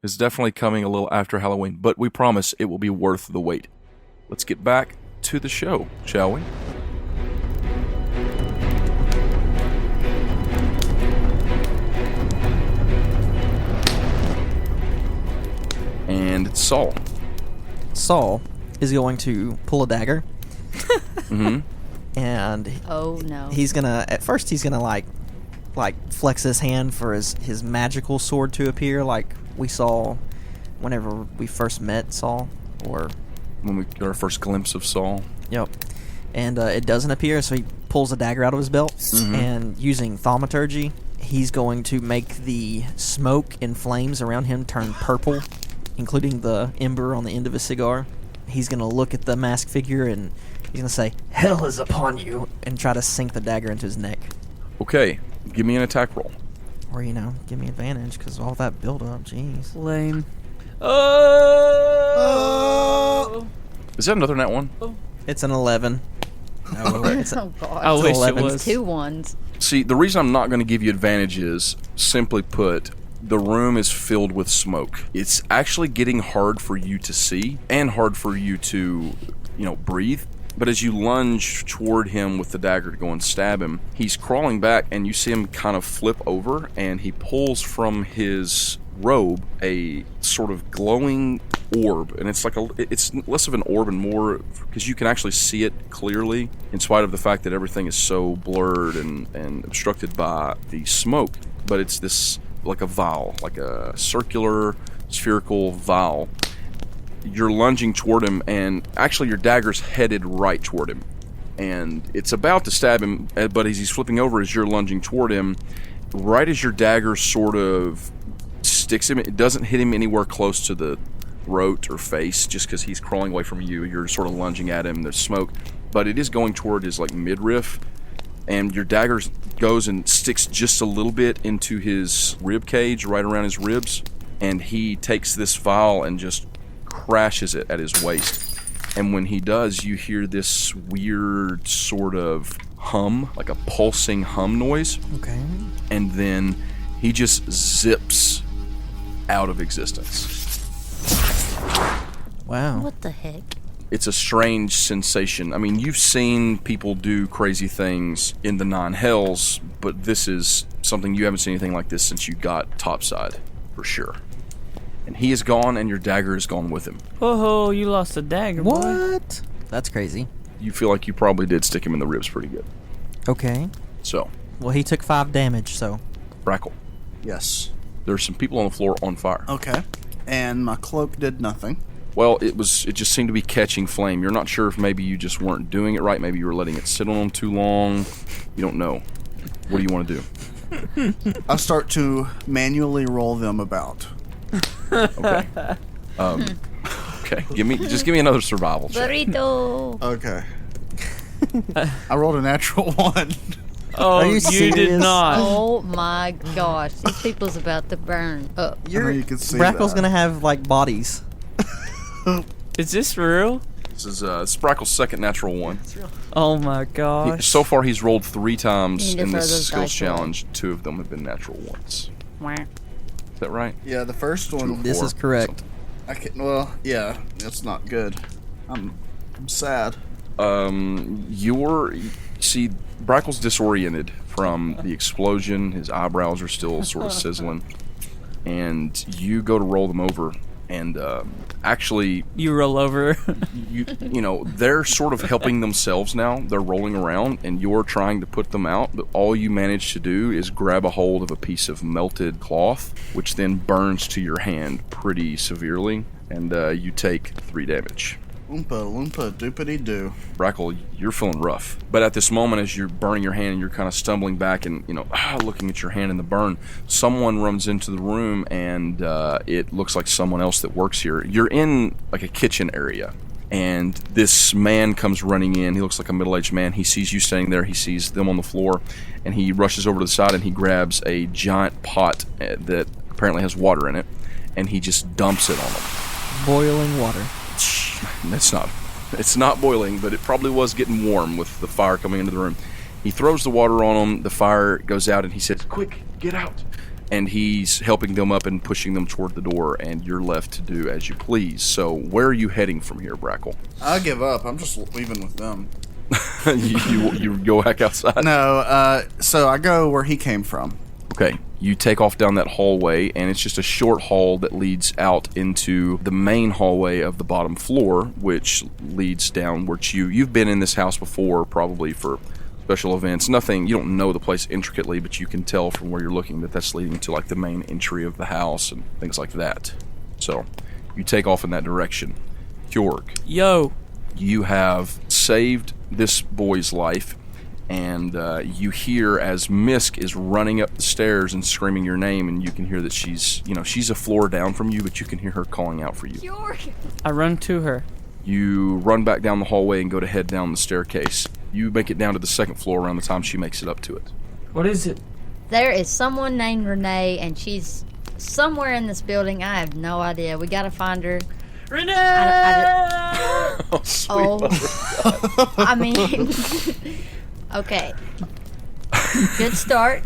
is definitely coming a little after Halloween, but we promise it will be worth the wait. Let's get back to the show, shall we? And it's Saul. Saul is going to pull a dagger. Mm-hmm. And oh no. He's gonna like flex his hand for his magical sword to appear, like we saw whenever we first met Saul, or when we got our first glimpse of Saul. Yep. And it doesn't appear, so he pulls a dagger out of his belt, and using thaumaturgy, he's going to make the smoke and flames around him turn purple, including the ember on the end of his cigar. He's going to look at the masked figure, and he's going to say, "Hell is upon you," and try to sink the dagger into his neck. Okay, give me an attack roll. Or, give me advantage, because all that build-up, jeez. Lame. Oh! Is that another nat one? It's an 11. No, it's Oh, God. I wish it 11. was. 2 ones. See, the reason I'm not going to give you advantage is, simply put, the room is filled with smoke. It's actually getting hard for you to see and hard for you to, breathe. But as you lunge toward him with the dagger to go and stab him, he's crawling back, and you see him kind of flip over, and he pulls from his robe a sort of glowing orb, and it's less of an orb and more because you can actually see it clearly in spite of the fact that everything is so blurred and obstructed by the smoke. But it's this like a vial, like a circular spherical vial. You're lunging toward him, and actually your dagger's headed right toward him, and it's about to stab him, but as he's flipping over, as you're lunging toward him, right as your dagger sort of sticks him, it doesn't hit him anywhere close to the throat or face, just because he's crawling away from you. You're sort of lunging at him, there's smoke, but it is going toward his midriff, and your dagger goes and sticks just a little bit into his rib cage, right around his ribs, and he takes this vial and just crashes it at his waist. And when he does, you hear this weird sort of hum, like a pulsing hum noise. Okay. And then he just zips out of existence. Wow. What the heck? It's a strange sensation. I mean, you've seen people do crazy things in the nine hells, but this is something you haven't seen anything like this since you got topside, for sure. And he is gone, and your dagger is gone with him. Oh, you lost a dagger, boy. What? That's crazy. You feel like you probably did stick him in the ribs pretty good. Okay. So, Well, he took 5 damage, so. Brackle, Yes. there's some people on the floor on fire. Okay. And my cloak did nothing. Well, it just seemed to be catching flame. You're not sure if maybe you just weren't doing it right. Maybe you were letting it sit on them too long. You don't know. What do you want to do? I start to manually roll them about. Okay. Okay. Give me another survival check. Burrito. Okay. I rolled a natural 1. Oh, Are you you did serious? not. Oh my gosh. These people's about to burn up. I know you can see Brackle's that. gonna have bodies. Is this real? This is Sprackle's second natural 1. Oh my gosh. So far, he's rolled 3 times You need to in throw this those skills dice away. challenge. 2 of them have been natural 1s. Is that right? Yeah, the first one. This is correct. I can. Well, yeah, it's not good. I'm sad. See, Brackle's disoriented from the explosion. His eyebrows are still sort of sizzling, and you go to roll them over, and actually, You roll over. they're sort of helping themselves now. They're rolling around, and you're trying to put them out, but all you manage to do is grab a hold of a piece of melted cloth, which then burns to your hand pretty severely, and you take 3 damage. Oompa loompa doopity doo. Brackle, you're feeling rough. But at this moment, as you're burning your hand and you're kind of stumbling back and, looking at your hand in the burn, someone runs into the room, and it looks like someone else that works here. You're in, a kitchen area, and this man comes running in. He looks like a middle-aged man. He sees you standing there. He sees them on the floor, and he rushes over to the side, and he grabs a giant pot that apparently has water in it, and he just dumps it on them. Boiling water. It's not boiling, but it probably was getting warm with the fire coming into the room. He throws the water on them, the fire goes out, and he says, "Quick, get out." And he's helping them up and pushing them toward the door, and you're left to do as you please. So where are you heading from here, Brackle? I give up. I'm just leaving with them. you go back outside? No, so I go where he came from. Okay, you take off down that hallway, and it's just a short hall that leads out into the main hallway of the bottom floor, which leads downwards. You've been in this house before, probably for special events. Nothing, you don't know the place intricately, but you can tell from where you're looking that that's leading to the main entry of the house and things like that. So You take off in that direction. Kjorg, Yo. you have saved this boy's life, and you hear as Misk is running up the stairs and screaming your name, and you can hear that she's a floor down from you, but you can hear her calling out for you. Kjorg. I run to her. You run back down the hallway and go to head down the staircase. You make it down to the second floor around the time she makes it up to it. What is it? There is someone named Renee, and she's somewhere in this building. I have no idea. We gotta find her. Renee! I mean, okay. Good start.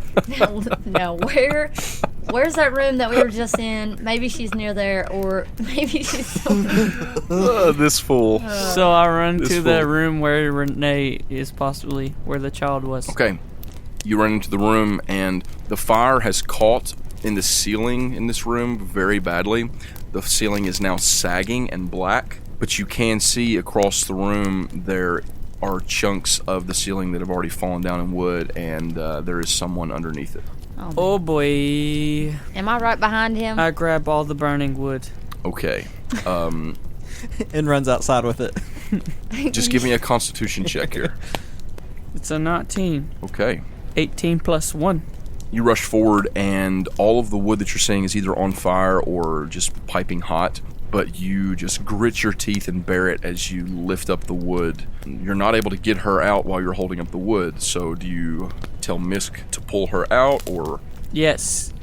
Now, where's that room that we were just in? Maybe she's near there, or maybe she's somewhere. This fool. So I run This to the fool. room where Renee is possibly where the child was. Okay. You run into the room, and the fire has caught in the ceiling in this room very badly. The ceiling is now sagging and black, but you can see across the room there are chunks of the ceiling that have already fallen down in wood, and there is someone underneath it. Oh boy. Am I right behind him? I grab all the burning wood. Okay. And runs outside with it. Just give me a constitution check here. It's a 19. Okay. 18 plus 1. You rush forward, and all of the wood that you're seeing is either on fire or just piping hot, but you just grit your teeth and bear it as you lift up the wood. You're not able to get her out while you're holding up the wood, so do you tell Misk to pull her out, or... Yes.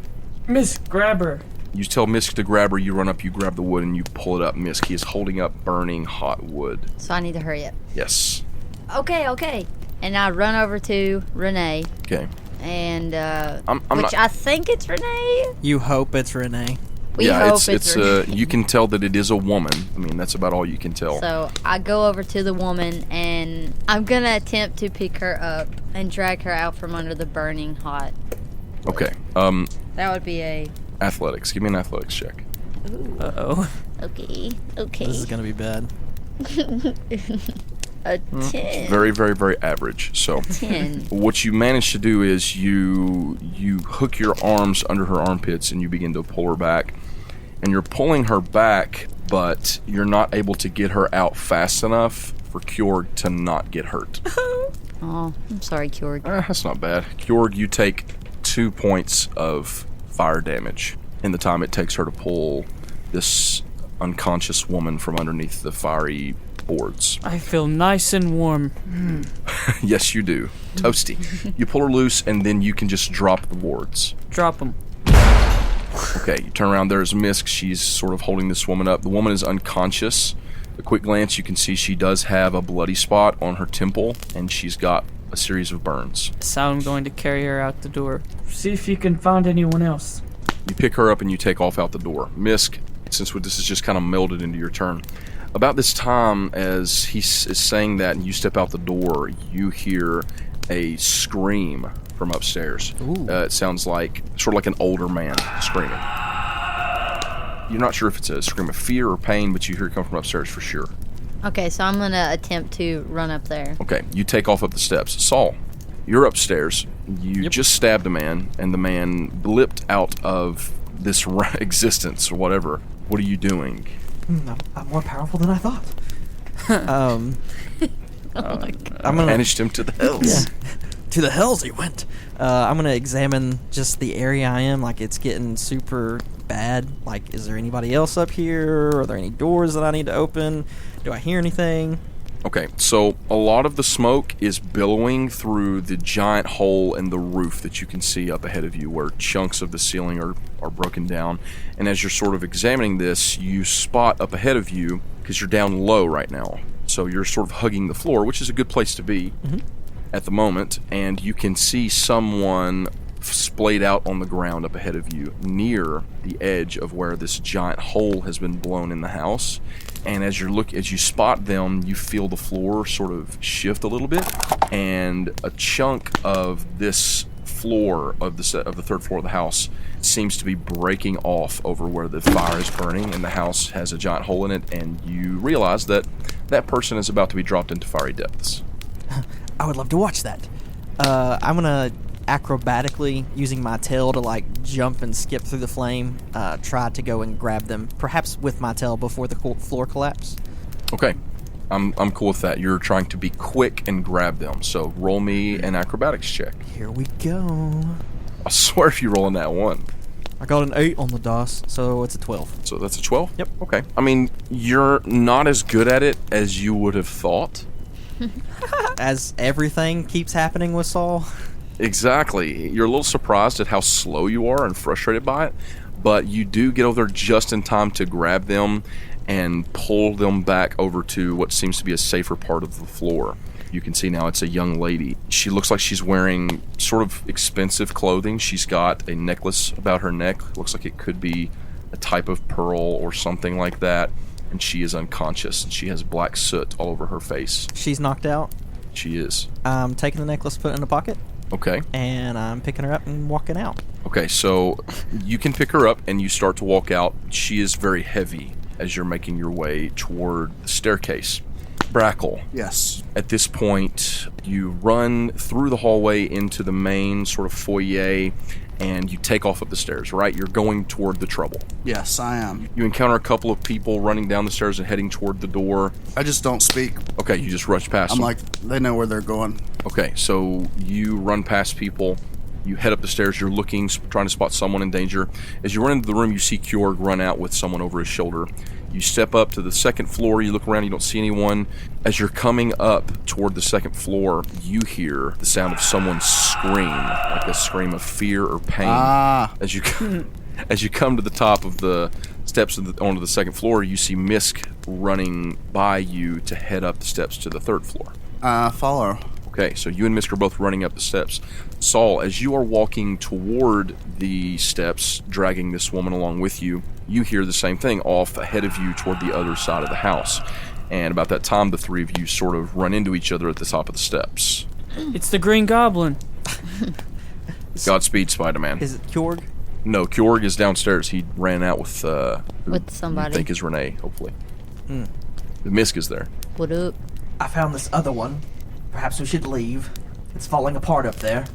Miss, grab her. You tell Misk to grab her, you run up, you grab the wood, and you pull it up. Misk, he is holding up burning hot wood. So I need to hurry up. Yes. Okay. And I run over to Renee. Okay. And, I'm which not... I think it's Renee. You hope it's Renee. We hope it's Renee. You can tell that it is a woman. I mean, that's about all you can tell. So I go over to the woman, and I'm going to attempt to pick her up and drag her out from under the burning hot. Okay. That would be a... Athletics. Give me an athletics check. Uh-oh. Okay. This is gonna be bad. A 10. Very, very, very average. So 10. what you manage to do is you hook your arms under her armpits and you begin to pull her back. And you're pulling her back, but you're not able to get her out fast enough for Kjorg to not get hurt. Oh, I'm sorry, Kjorg. That's not bad. Kjorg, you take 2 points of fire damage in the time it takes her to pull this unconscious woman from underneath the fiery boards. I feel nice and warm. Yes, you do. Toasty. You pull her loose, and then you can just drop the boards. Drop them. Okay, you turn around. There's Misk. She's sort of holding this woman up. The woman is unconscious. A quick glance, you can see she does have a bloody spot on her temple, and she's got a series of burns. So I'm going to carry her out the door. See if you can find anyone else. You pick her up and you take off out the door. Misk, since this is just kind of melded into your turn, about this time as he is saying that and you step out the door, you hear a scream from upstairs. It sounds like sort of like an older man screaming. You're not sure if it's a scream of fear or pain, but you hear it come from upstairs for sure. Okay, so I'm going to attempt to run up there. Okay, you take off up the steps. Saul, you're upstairs. You just stabbed a man, and the man blipped out of this existence or whatever. What are you doing? I'm more powerful than I thought. Oh my God. I'm gonna Banished him to the hills. Yeah. To the hells he went. I'm gonna examine just the area I am. Like, it's getting super bad. Like, is there anybody else up here? Are there any doors that I need to open? Do I hear anything? Okay, so a lot of the smoke is billowing through the giant hole in the roof that you can see up ahead of you, where chunks of the ceiling are broken down. And as you're sort of examining this, you spot up ahead of you, because you're down low right now, so you're sort of hugging the floor, which is a good place to be at the moment, and you can see someone splayed out on the ground up ahead of you near the edge of where this giant hole has been blown in the house. And as you spot them, you feel the floor sort of shift a little bit, and a chunk of this floor of the third floor of the house seems to be breaking off over where the fire is burning, and the house has a giant hole in it, and you realize that that person is about to be dropped into fiery depths. I would love to watch that. I'm gonna acrobatically, using my tail to like jump and skip through the flame, try to go and grab them, perhaps with my tail before the floor collapse. Okay. I'm cool with that. You're trying to be quick and grab them. So roll me an acrobatics check. Here we go. I swear if you roll in that one. I got an 8 on the dice, so it's a 12. So that's a 12? Yep. Okay. I mean, you're not as good at it as you would have thought. As everything keeps happening with Saul. Exactly. You're a little surprised at how slow you are and frustrated by it, but you do get over there just in time to grab them and pull them back over to what seems to be a safer part of the floor. You can see now it's a young lady. She looks like she's wearing sort of expensive clothing. She's got a necklace about her neck. Looks like it could be a type of pearl or something like that. And she is unconscious. And she has black soot all over her face. She's knocked out. She is. I'm taking the necklace, put it in a pocket. Okay. And I'm picking her up and walking out. Okay, so you can pick her up and you start to walk out. She is very heavy as you're making your way toward the staircase. Brackle. Yes. At this point, you run through the hallway into the main sort of foyer, and you take off up the stairs, right? You're going toward the trouble. Yes, I am. You encounter a couple of people running down the stairs and heading toward the door. I just don't speak. Okay, you just rush past I'm them. like, they know where they're going. Okay, so you run past people. You head up the stairs. You're looking, trying to spot someone in danger. As you run into the room, you see Kjorg run out with someone over his shoulder. You step up to the second floor. You look around. You don't see anyone. As you're coming up toward the second floor, you hear the sound of someone scream, like a scream of fear or pain. As you come to the top of the steps onto the second floor, you see Misk running by you to head up the steps to the third floor. Follow. Okay, so you and Misk are both running up the steps. Saul, as you are walking toward the steps, dragging this woman along with you, you hear the same thing off ahead of you toward the other side of the house. And about that time, the three of you sort of run into each other at the top of the steps. It's the Green Goblin. Godspeed, Spider-Man. Is it Kjorg? No, Kjorg is downstairs. He ran out with somebody. I think is Renee, hopefully. The Misk is there. What up? I found this other one. Perhaps we should leave. It's falling apart up there.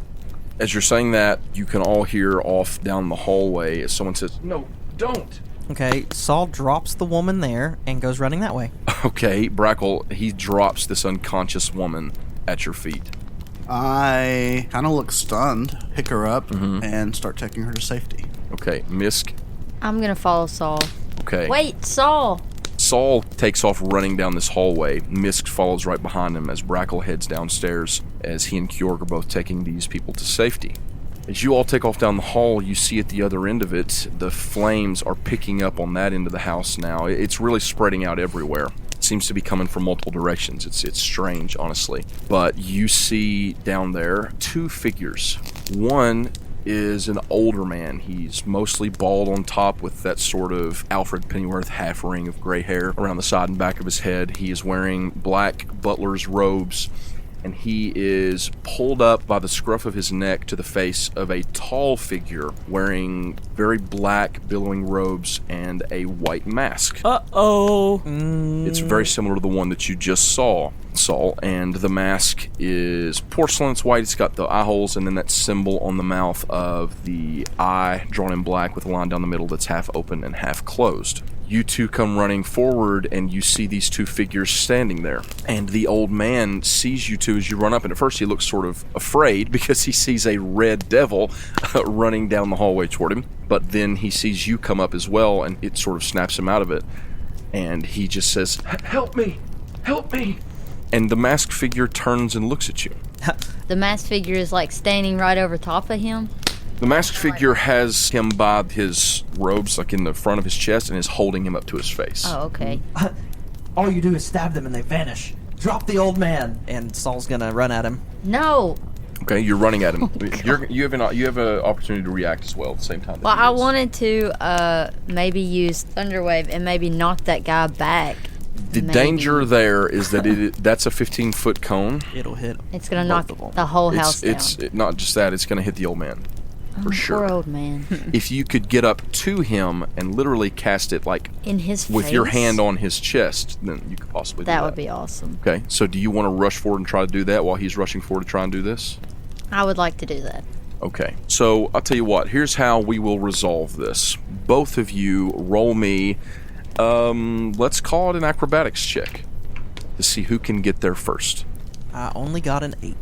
As you're saying that, you can all hear off down the hallway as someone says, "No, don't." Okay, Saul drops the woman there and goes running that way. Okay, Brackle, he drops this unconscious woman at your feet. I kind of look stunned, pick her up, and start taking her to safety. Okay, Misk. I'm gonna follow Saul. Okay. Wait, Saul! Saul takes off running down this hallway. Misk follows right behind him as Brackle heads downstairs as he and Kjorg are both taking these people to safety. As you all take off down the hall, you see at the other end of it, the flames are picking up on that end of the house now. It's really spreading out everywhere. It seems to be coming from multiple directions. It's strange, honestly. But you see down there two figures. One is an older man. He's mostly bald on top with that sort of Alfred Pennyworth half ring of gray hair around the side and back of his head. He is wearing black butler's robes, and he is pulled up by the scruff of his neck to the face of a tall figure wearing very black billowing robes and a white mask. Uh-oh. It's very similar to the one that you just saw, Saul, and the mask is porcelain. It's white. It's got the eye holes and then that symbol on the mouth of the eye drawn in black with a line down the middle that's half open and half closed. You two come running forward and you see these two figures standing there. And the old man sees you two as you run up, and at first he looks sort of afraid because he sees a red devil running down the hallway toward him. But then he sees you come up as well, and it sort of snaps him out of it. And he just says, "Help me! Help me!" And the masked figure turns and looks at you. The masked figure is like standing right over top of him. The masked figure has him by his robes, like in the front of his chest, and is holding him up to his face. Oh, okay. All you do is stab them and they vanish. Drop the old man. And Saul's gonna run at him. No. Okay, you're running at him. You have an opportunity to react as well at the same time. Well, I wanted to maybe use Thunderwave and maybe knock that guy back. The danger there is that that's a 15-foot cone. It'll hit. It's gonna knock the whole house down. It's not just that; it's gonna hit the old man. For sure. Poor old man. If you could get up to him and literally cast it like in his with face? your hand on his chest, then you could possibly do that. That would be awesome. Okay, so do you want to rush forward and try to do that while he's rushing forward to try and do this? I would like to do that. Okay, so I'll tell you what. Here's how we will resolve this. Both of you roll me, let's call it an acrobatics check to see who can get there first. I only got an 8.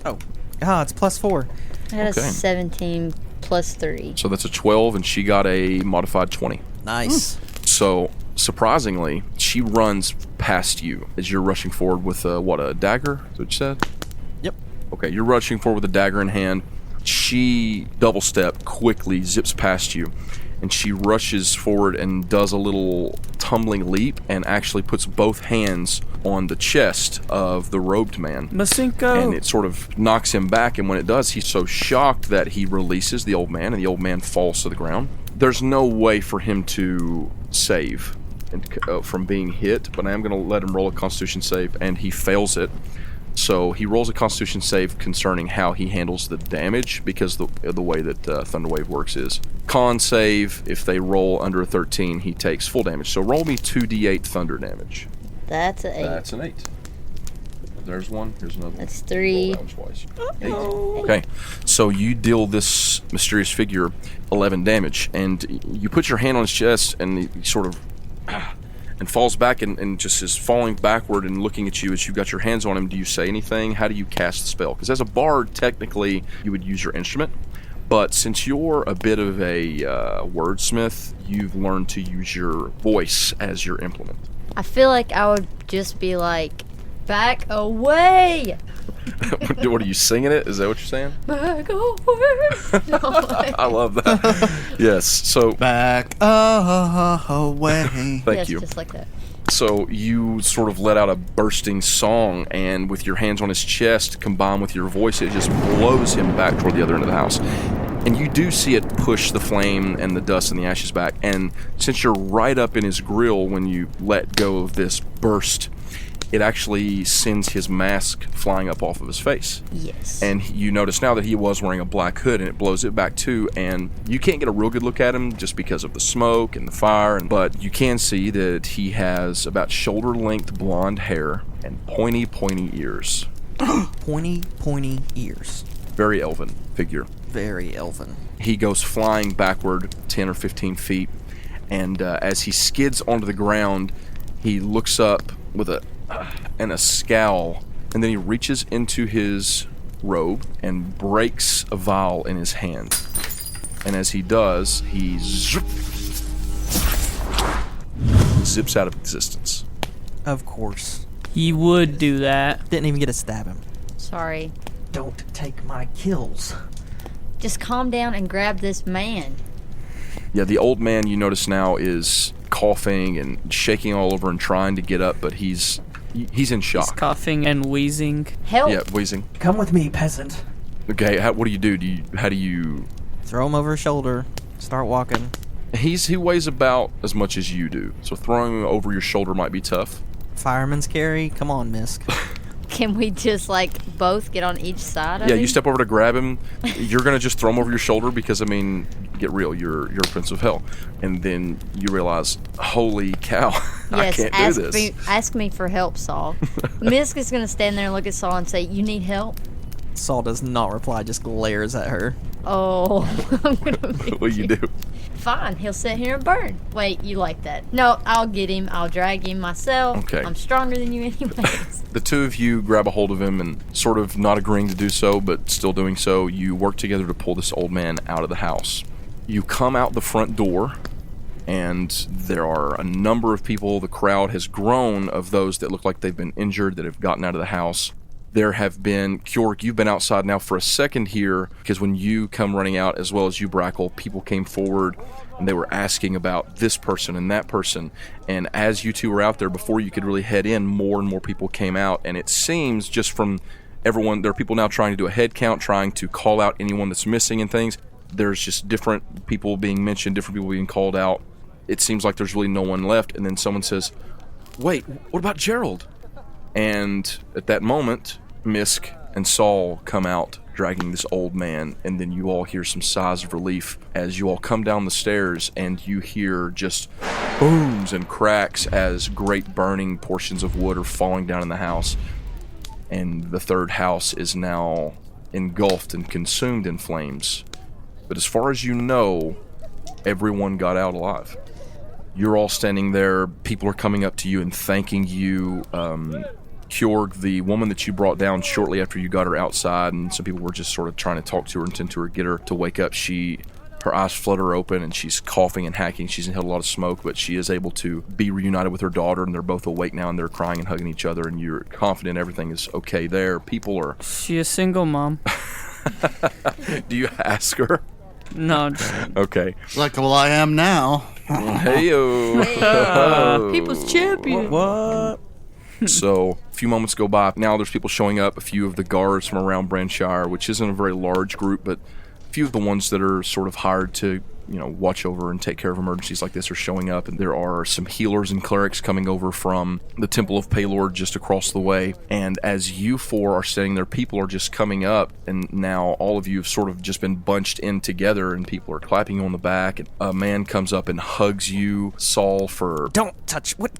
Oh, it's +4. I had a 17 plus 3. So that's a 12, and she got a modified 20. Nice. So, surprisingly, she runs past you as you're rushing forward with, a dagger? Is that what you said? Yep. Okay, you're rushing forward with a dagger in hand. She double-step quickly, zips past you, and she rushes forward and does a little tumbling leap and actually puts both hands on the chest of the robed man. Masinko! And it sort of knocks him back, and when it does, he's so shocked that he releases the old man, and the old man falls to the ground. There's no way for him to save from being hit, but I am going to let him roll a Constitution save, and he fails it. So he rolls a Constitution save concerning how he handles the damage, because the way that Thunderwave works is con save. If they roll under a 13, he takes full damage. So roll me 2d8 thunder damage. That's an 8. That's an 8. There's one. Here's another one. That's 3. Roll that one twice. 8. Okay, so you deal this mysterious figure 11 damage, and you put your hand on his chest, and he sort of and falls back and just is falling backward and looking at you as you've got your hands on him. Do you say anything? How do you cast the spell? Because as a bard, technically, you would use your instrument. But since you're a bit of a wordsmith, you've learned to use your voice as your implement. I feel like I would just be like, back away! What are you singing it? Is that what you're saying? Back away! No, I love that. Yes, so... Back away. Thank you. Just like that. So you sort of let out a bursting song, and with your hands on his chest combined with your voice, it just blows him back toward the other end of the house. And you do see it push the flame and the dust and the ashes back. And since you're right up in his grill when you let go of this burst, it actually sends his mask flying up off of his face. Yes. And you notice now that he was wearing a black hood, and it blows it back too, and you can't get a real good look at him just because of the smoke and the fire, but you can see that he has about shoulder-length blonde hair and pointy ears. Pointy ears. Very elven figure. Very elven. He goes flying backward 10 or 15 feet, and as he skids onto the ground, he looks up with a scowl, and then he reaches into his robe and breaks a vial in his hand. And as he does, he zips out of existence. Of course. He would do that. Didn't even get to stab him. Sorry. Don't take my kills. Just calm down and grab this man. Yeah, the old man, you notice now, is coughing and shaking all over and trying to get up, but he's in shock. He's coughing and wheezing. Help! Yeah, wheezing. Come with me, peasant. Okay, what do you do? How do you... Throw him over his shoulder. Start walking. He weighs about as much as you do, so throwing him over your shoulder might be tough. Fireman's carry? Come on, Misk. Can we just, both get on each side of Yeah, him? you step over to grab him. You're going to just throw him over your shoulder because, get real, you're a prince of hell. And then you realize, holy cow, I can't do this. Ask me for help, Saul. Misk is going to stand there and look at Saul and say, you need help? Saul does not reply, just glares at her. Oh, I'm going to What do you do? Fine, he'll sit here and burn. Wait, you like that? No, I'll get him. I'll drag him myself. Okay. I'm stronger than you anyways. The two of you grab a hold of him and sort of not agreeing to do so, but still doing so, you work together to pull this old man out of the house. You come out the front door, and there are a number of people. The crowd has grown of those that look like they've been injured, that have gotten out of the house. There have been, Kjork, you've been outside now for a second here, because when you come running out, as well as you, Brackle, people came forward and they were asking about this person and that person. And as you two were out there, before you could really head in, more and more people came out. And it seems just from everyone, there are people now trying to do a head count, trying to call out anyone that's missing and things. There's just different people being mentioned, different people being called out. It seems like there's really no one left. And then someone says, wait, what about Gerald? And at that moment, Misk and Saul come out dragging this old man, and then you all hear some sighs of relief as you all come down the stairs, and you hear just booms and cracks as great burning portions of wood are falling down in the house. And the third house is now engulfed and consumed in flames. But as far as you know, everyone got out alive. You're all standing there. People are coming up to you and thanking you. Kjorg, the woman that you brought down shortly after you got her outside, and some people were just sort of trying to talk to her and tend to her, get her to wake up. Her eyes flutter open and she's coughing and hacking. She's inhaled a lot of smoke, but she is able to be reunited with her daughter, and they're both awake now and they're crying and hugging each other, and you're confident everything is okay there. People are... She a single mom? Do you ask her? No. Okay. Like, well, I am now. Hey-o. People's champion. What? So, a few moments go by. Now there's people showing up, a few of the guards from around Branshire, which isn't a very large group, but a few of the ones that are sort of hired to, watch over and take care of emergencies like this are showing up. And there are some healers and clerics coming over from the Temple of Paylord just across the way. And as you four are standing there, people are just coming up, and now all of you have sort of just been bunched in together, and people are clapping you on the back. And a man comes up and hugs you, Saul, for... Don't touch... What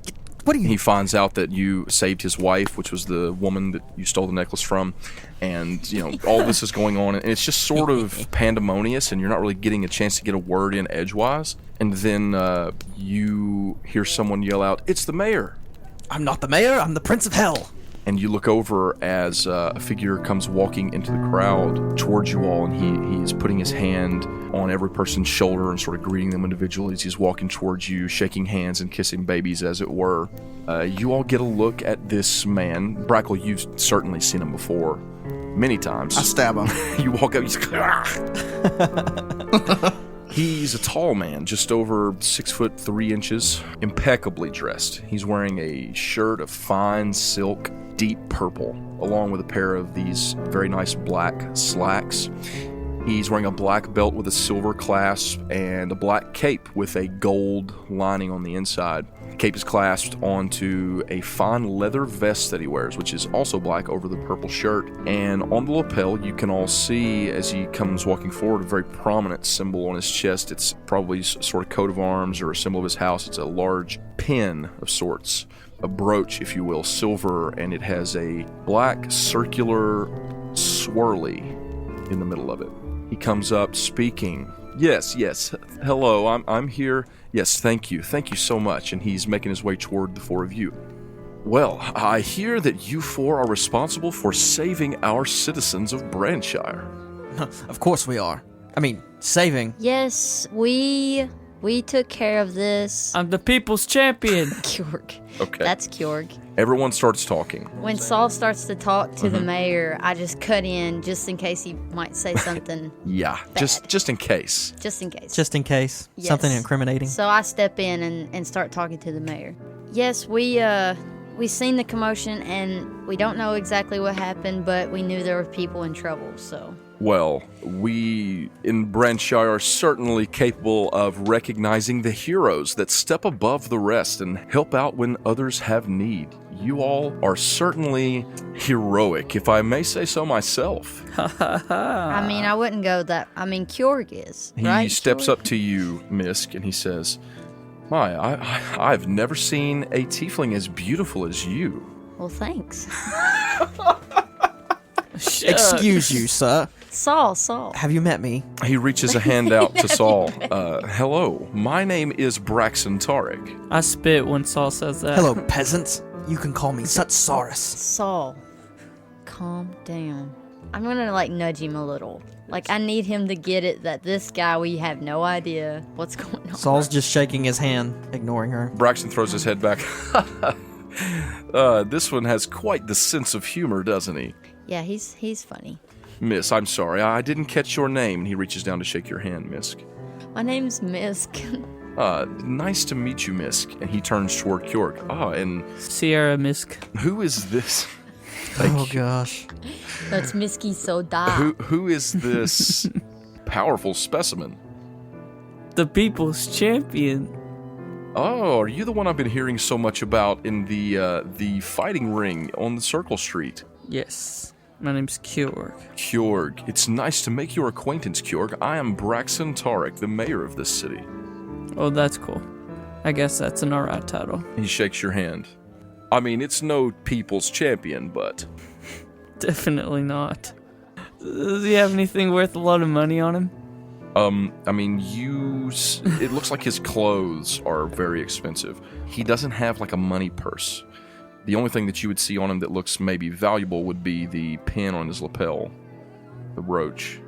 are you... He finds out that you saved his wife, which was the woman that you stole the necklace from. And, all this is going on. And it's just sort of pandemonious, and you're not really getting a chance to get a word in edgewise. And then you hear someone yell out, "It's the mayor!" I'm not the mayor, I'm the Prince of Hell. And you look over as a figure comes walking into the crowd towards you all, and he's putting his hand on every person's shoulder and sort of greeting them individually as he's walking towards you, shaking hands and kissing babies, as it were. You all get a look at this man. Brackle, you've certainly seen him before. Many times. I stab him. You walk up, he's He's a tall man, just over 6'3", impeccably dressed. He's wearing a shirt of fine silk, deep purple, along with a pair of these very nice black slacks. He's wearing a black belt with a silver clasp and a black cape with a gold lining on the inside. The cape is clasped onto a fine leather vest that he wears, which is also black over the purple shirt. And on the lapel, you can all see, as he comes walking forward, a very prominent symbol on his chest. It's probably a sort of coat of arms or a symbol of his house. It's a large pin of sorts, a brooch, if you will, silver, and it has a black circular swirly in the middle of it. He comes up speaking. Yes. Hello, I'm here. Yes, thank you so much. And he's making his way toward the four of you. Well, I hear that you four are responsible for saving our citizens of Branshire. Of course we are. I mean, saving. Yes, we took care of this. I'm the people's champion. Kjorg. Okay. That's Kjorg. Everyone starts talking. When Saul starts to talk to the mayor, I just cut in just in case he might say something. Yeah, just in case. Just in case. Just in case. Yes. Something incriminating. So I step in and start talking to the mayor. Yes, we seen the commotion, and we don't know exactly what happened, but we knew there were people in trouble, so... Well, we in Branshire are certainly capable of recognizing the heroes that step above the rest and help out when others have need. You all are certainly heroic, if I may say so myself. I mean, I wouldn't go that... I mean, Kjorg is, right? He steps Kjorg? up to you, Misk, and he says, I've never seen a tiefling as beautiful as you. Well, thanks. Excuse you, sir. Saul. Have you met me? He reaches a hand out to Saul. Hello, my name is Braxton Tarek. I spit when Saul says that. Hello, peasants. You can call me Sutsaurus. Saul, calm down. I'm gonna nudge him a little. I need him to get it that this guy, we have no idea what's going on. Saul's just shaking his hand, ignoring her. Braxton throws his head back. This one has quite the sense of humor, doesn't he? Yeah, he's funny. Miss, I'm sorry, I didn't catch your name. And he reaches down to shake your hand, Misk. My name's Misk. Nice to meet you, Misk. And he turns toward Kjorg. And Sierra Misk. who is this? Oh, gosh. That's Misky Soda. Who is this powerful specimen? The people's champion. Oh, are you the one I've been hearing so much about in the fighting ring on the Circle Street? Yes. My name's Kjorg. Kjorg. It's nice to make your acquaintance, Kjorg. I am Braxton Tarek, the mayor of this city. Oh, that's cool. I guess that's an alright title. He shakes your hand. I mean, it's no people's champion, but... Definitely not. Does he have anything worth a lot of money on him? I mean, it looks like his clothes are very expensive. He doesn't have like a money purse. The only thing that you would see on him that looks maybe valuable would be the pin on his lapel, the roach.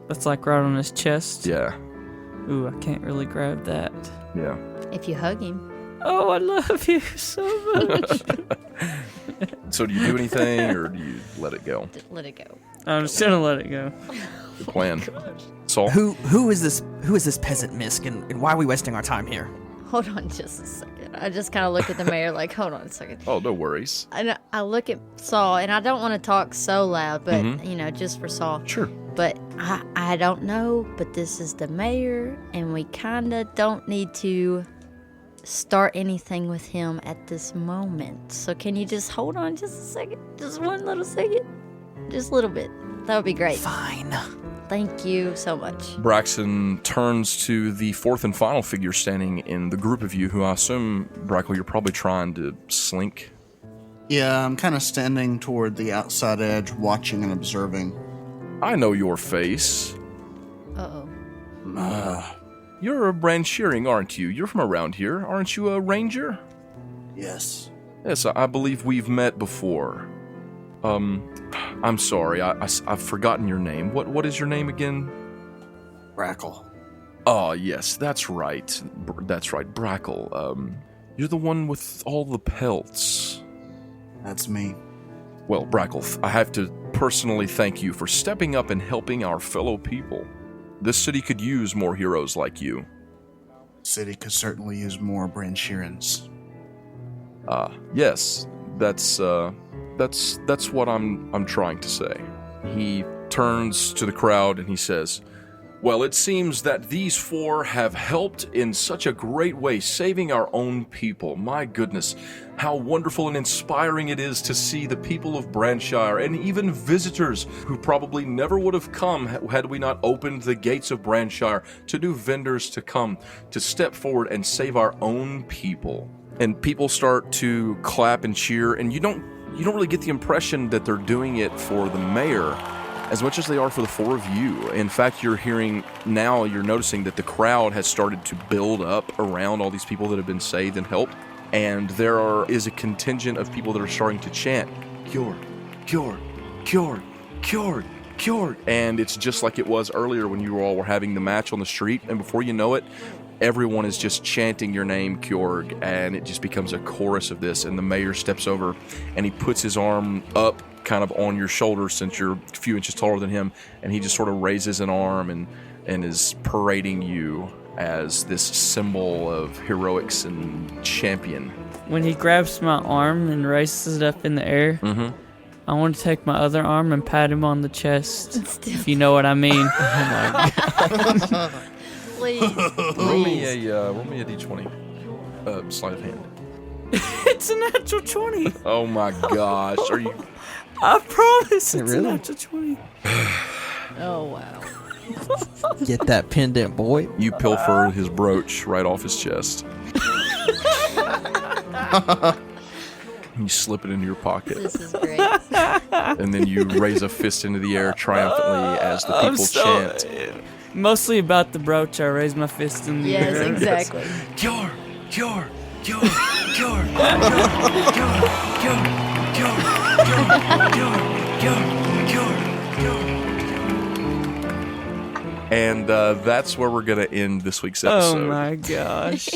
That's like right on his chest. Yeah. Ooh, I can't really grab that. Yeah. If you hug him. Oh, I love you so much. So do you do anything, or do you let it go? Let it go. I'm just gonna let it go. Good plan. Saul? Who is this peasant, Misk, and why are we wasting our time here? Hold on just a second. I just kind of look at the mayor like, hold on a second. Oh, no worries. And I look at Saul, and I don't want to talk so loud, but, just for Saul. Sure. But I don't know, but this is the mayor, and we kind of don't need to start anything with him at this moment. So can you just hold on just a second? Just one little second? Just a little bit. That would be great. Fine. Thank you so much. Braxton turns to the fourth and final figure standing in the group of you, who I assume, Brackle, you're probably trying to slink. Yeah, I'm kind of standing toward the outside edge, watching and observing. I know your face. Uh-oh. You're a Branshire, aren't you? You're from around here. Aren't you a ranger? Yes. Yes, I believe we've met before. I'm sorry, I've forgotten your name. What is your name again? Brackle. Oh, yes, that's right. That's right, Brackle. You're the one with all the pelts. That's me. Well, Brackle, I have to personally thank you for stepping up and helping our fellow people. This city could use more heroes like you. City could certainly use more Branshirans. Yes, that's what I'm trying to say. He turns to the crowd and he says, well, it seems that these four have helped in such a great way, saving our own people. My goodness, how wonderful and inspiring it is to see the people of Branshire, and even visitors who probably never would have come had we not opened the gates of Branshire to new vendors to come, to step forward and save our own people. And people start to clap and cheer, and you don't really get the impression that they're doing it for the mayor as much as they are for the four of you. In fact, you're noticing that the crowd has started to build up around all these people that have been saved and helped, and there is a contingent of people that are starting to chant, Cure, cure, cure, cured, cured. And it's just like it was earlier when you all were having the match on the street, and before you know it, everyone is just chanting your name, Kjorg, and it just becomes a chorus of this, and the mayor steps over, and he puts his arm up kind of on your shoulder since you're a few inches taller than him, and he just sort of raises an arm and is parading you as this symbol of heroics and champion. When he grabs my arm and raises it up in the air, I want to take my other arm and pat him on the chest, if you know what I mean. Oh my God. Please. Roll me a d20. Sleight of hand. It's a natural 20. Oh my gosh. Are you... I promise it's really? a natural 20. Oh, wow. Get that pendant, boy. You pilfer his brooch right off his chest. You slip it into your pocket. This is great. And then you raise a fist into the air triumphantly as the people chant. Mostly about the brooch, I raise my fist in the air. Yes, exactly. Cure, cure, cure, cure, And that's where we're going to end this week's episode. Oh my gosh.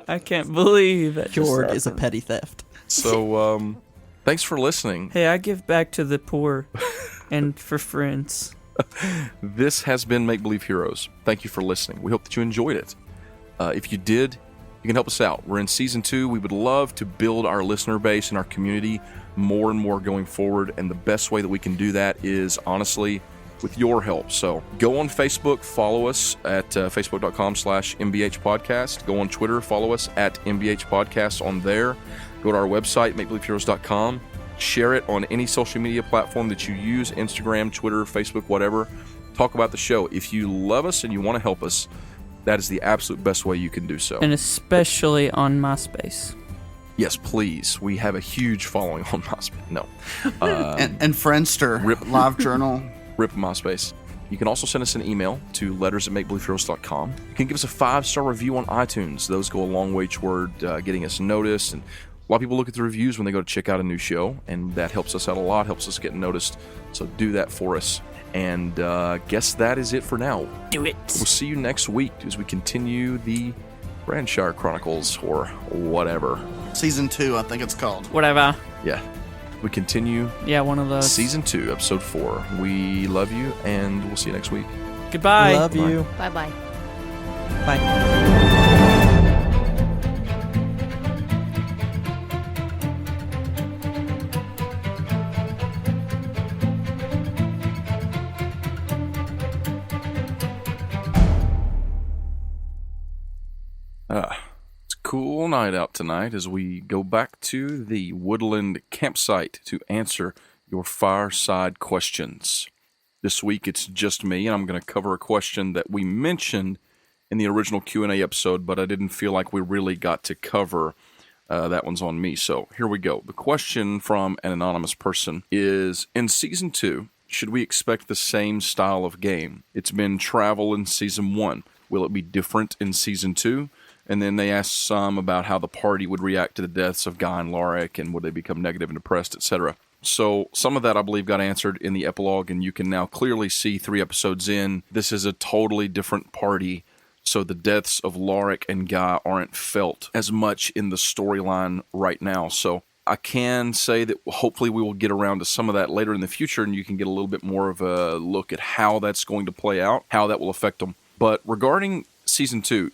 I can't believe that. Kjorg is a petty theft. So, thanks for listening. Hey, I give back to the poor and for friends. This has been Make Believe Heroes. Thank you for listening. We hope that you enjoyed it. If you did, you can help us out. We're in Season 2. We would love to build our listener base and our community more and more going forward, and the best way that we can do that is, honestly, with your help. So go on Facebook, follow us at facebook.com/MBH Podcast. Go on Twitter, follow us at MBH Podcast on there. Go to our website, makebelieveheroes.com. Share it on any social media platform that you use, Instagram, Twitter, Facebook, whatever. Talk about the show. If you love us and you want to help us, that is the absolute best way you can do so. And especially on MySpace. Yes, please. We have a huge following on MySpace. No. And Friendster, Rip. LiveJournal. Rip MySpace. You can also send us an email to letters@makebelieveheroes.com. You can give us a 5-star review on iTunes. Those go a long way toward getting us noticed. And a lot of people look at the reviews when they go to check out a new show, and that helps us out a lot, helps us get noticed. So do that for us. And guess that is it for now. Do it. We'll see you next week as we continue the Branshire Chronicles or whatever. Season 2, I think it's called. Whatever. Yeah. We continue Yeah, one of those. Season 2, Episode 4. We love you, and we'll see you next week. Goodbye. Love you. Bye-bye. Bye. It's a cool night out tonight as we go back to the woodland campsite to answer your fireside questions. This week it's just me, and I'm going to cover a question that we mentioned in the original Q&A episode, but I didn't feel like we really got to cover. That one's on me. So here we go. The question from an anonymous person is, in Season 2, should we expect the same style of game? It's been travel in Season 1. Will it be different in Season 2? And then they asked some about how the party would react to the deaths of Guy and Lorik, and would they become negative and depressed, etc. So some of that, I believe, got answered in the epilogue, and you can now clearly see 3 episodes in, this is a totally different party. So the deaths of Lorik and Guy aren't felt as much in the storyline right now. So I can say that hopefully we will get around to some of that later in the future, and you can get a little bit more of a look at how that's going to play out, how that will affect them. But regarding Season 2,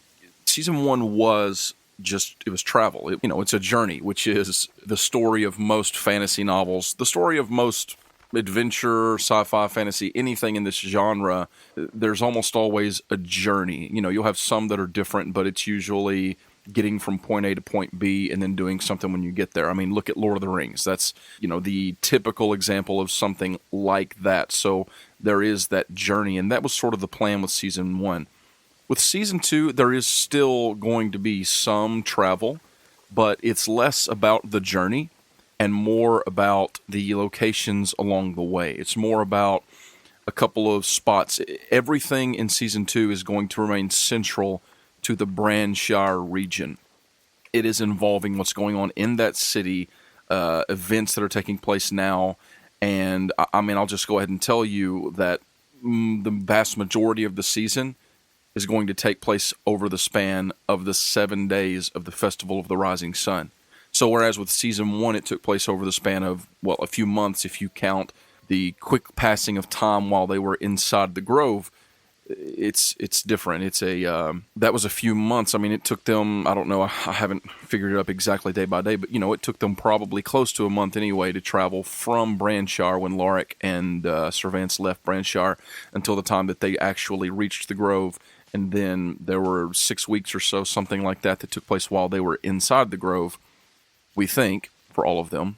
Season 1 was just, it was travel. It's a journey, which is the story of most fantasy novels, the story of most adventure, sci-fi, fantasy, anything in this genre. There's almost always a journey. You'll have some that are different, but it's usually getting from point A to point B and then doing something when you get there. I mean, look at Lord of the Rings. That's, the typical example of something like that. So there is that journey, and that was sort of the plan with Season 1. With Season 2, there is still going to be some travel, but it's less about the journey and more about the locations along the way. It's more about a couple of spots. Everything in Season 2 is going to remain central to the Branshire region. It is involving what's going on in that city, events that are taking place now, and I'll just go ahead and tell you that the vast majority of the season is going to take place over the span of the 7 days of the Festival of the Rising Sun. So whereas with Season 1 it took place over the span of, a few months if you count the quick passing of time while they were inside the grove, it's different. It's that was a few months. It took them, I don't know, I haven't figured it up exactly day by day, but it took them probably close to a month anyway to travel from Branshire when Lorik and Sir Vance left Branshire until the time that they actually reached the grove. And then there were 6 weeks or so, something like that took place while they were inside the grove, we think, for all of them.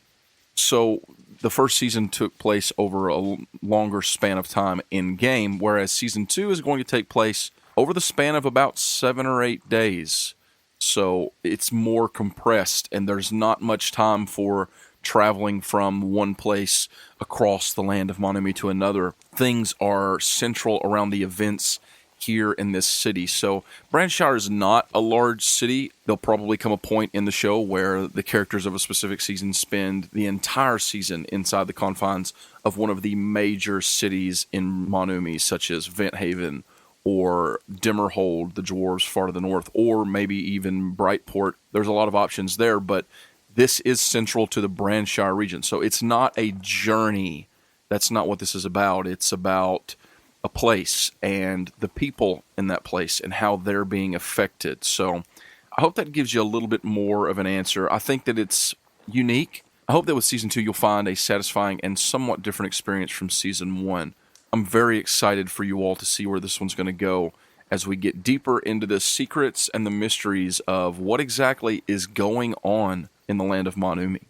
So the first season took place over a longer span of time in-game, whereas Season 2 is going to take place over the span of about 7 or 8 days. So it's more compressed, and there's not much time for traveling from one place across the land of Monumi to another. Things are central around the events here in this city. So Branshire is not a large city. There'll probably come a point in the show where the characters of a specific season spend the entire season inside the confines of one of the major cities in Monumi, such as Venthaven or Dimmerhold, the dwarves far to the north, or maybe even Brightport. There's a lot of options there, but this is central to the Branshire region. So it's not a journey. That's not what this is about. It's about a place and the people in that place and how they're being affected. So I hope that gives you a little bit more of an answer. I think that it's unique. I hope that with Season 2 you'll find a satisfying and somewhat different experience from Season 1. I'm very excited for you all to see where this one's going to go as we get deeper into the secrets and the mysteries of what exactly is going on in the land of Monumi.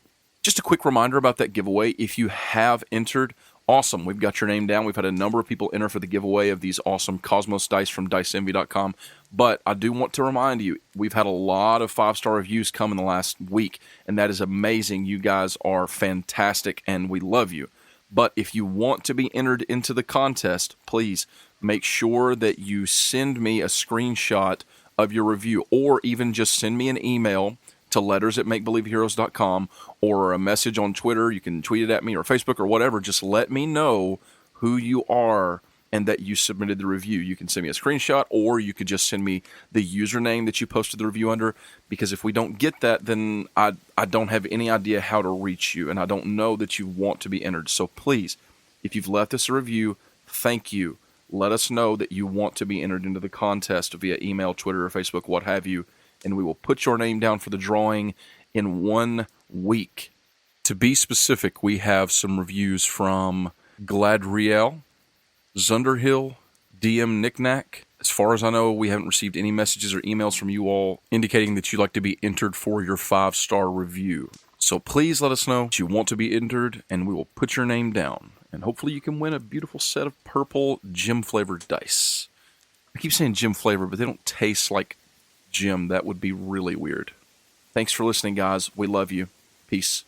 Just a quick reminder about that giveaway. If you have entered, awesome. We've got your name down. We've had a number of people enter for the giveaway of these awesome Cosmos dice from DiceEnvy.com. But I do want to remind you, we've had a lot of 5-star reviews come in the last week, and that is amazing. You guys are fantastic, and we love you. But if you want to be entered into the contest, please make sure that you send me a screenshot of your review, or even just send me an email to letters@makebelieveheroes.com, or a message on Twitter. You can tweet it at me, or Facebook, or whatever. Just let me know who you are and that you submitted the review. You can send me a screenshot, or you could just send me the username that you posted the review under, because if we don't get that, then I don't have any idea how to reach you, and I don't know that you want to be entered. So please, if you've left us a review, thank you. Let us know that you want to be entered into the contest via email, Twitter, or Facebook, what have you, and we will put your name down for the drawing in 1 week. To be specific, we have some reviews from Gladriel, Zunderhill, DM Knickknack. As far as I know, we haven't received any messages or emails from you all indicating that you'd like to be entered for your 5-star review. So please let us know that you want to be entered, and we will put your name down. And hopefully you can win a beautiful set of purple gem-flavored dice. I keep saying gem-flavored, but they don't taste like gem. That would be really weird. Thanks for listening, guys. We love you. Peace.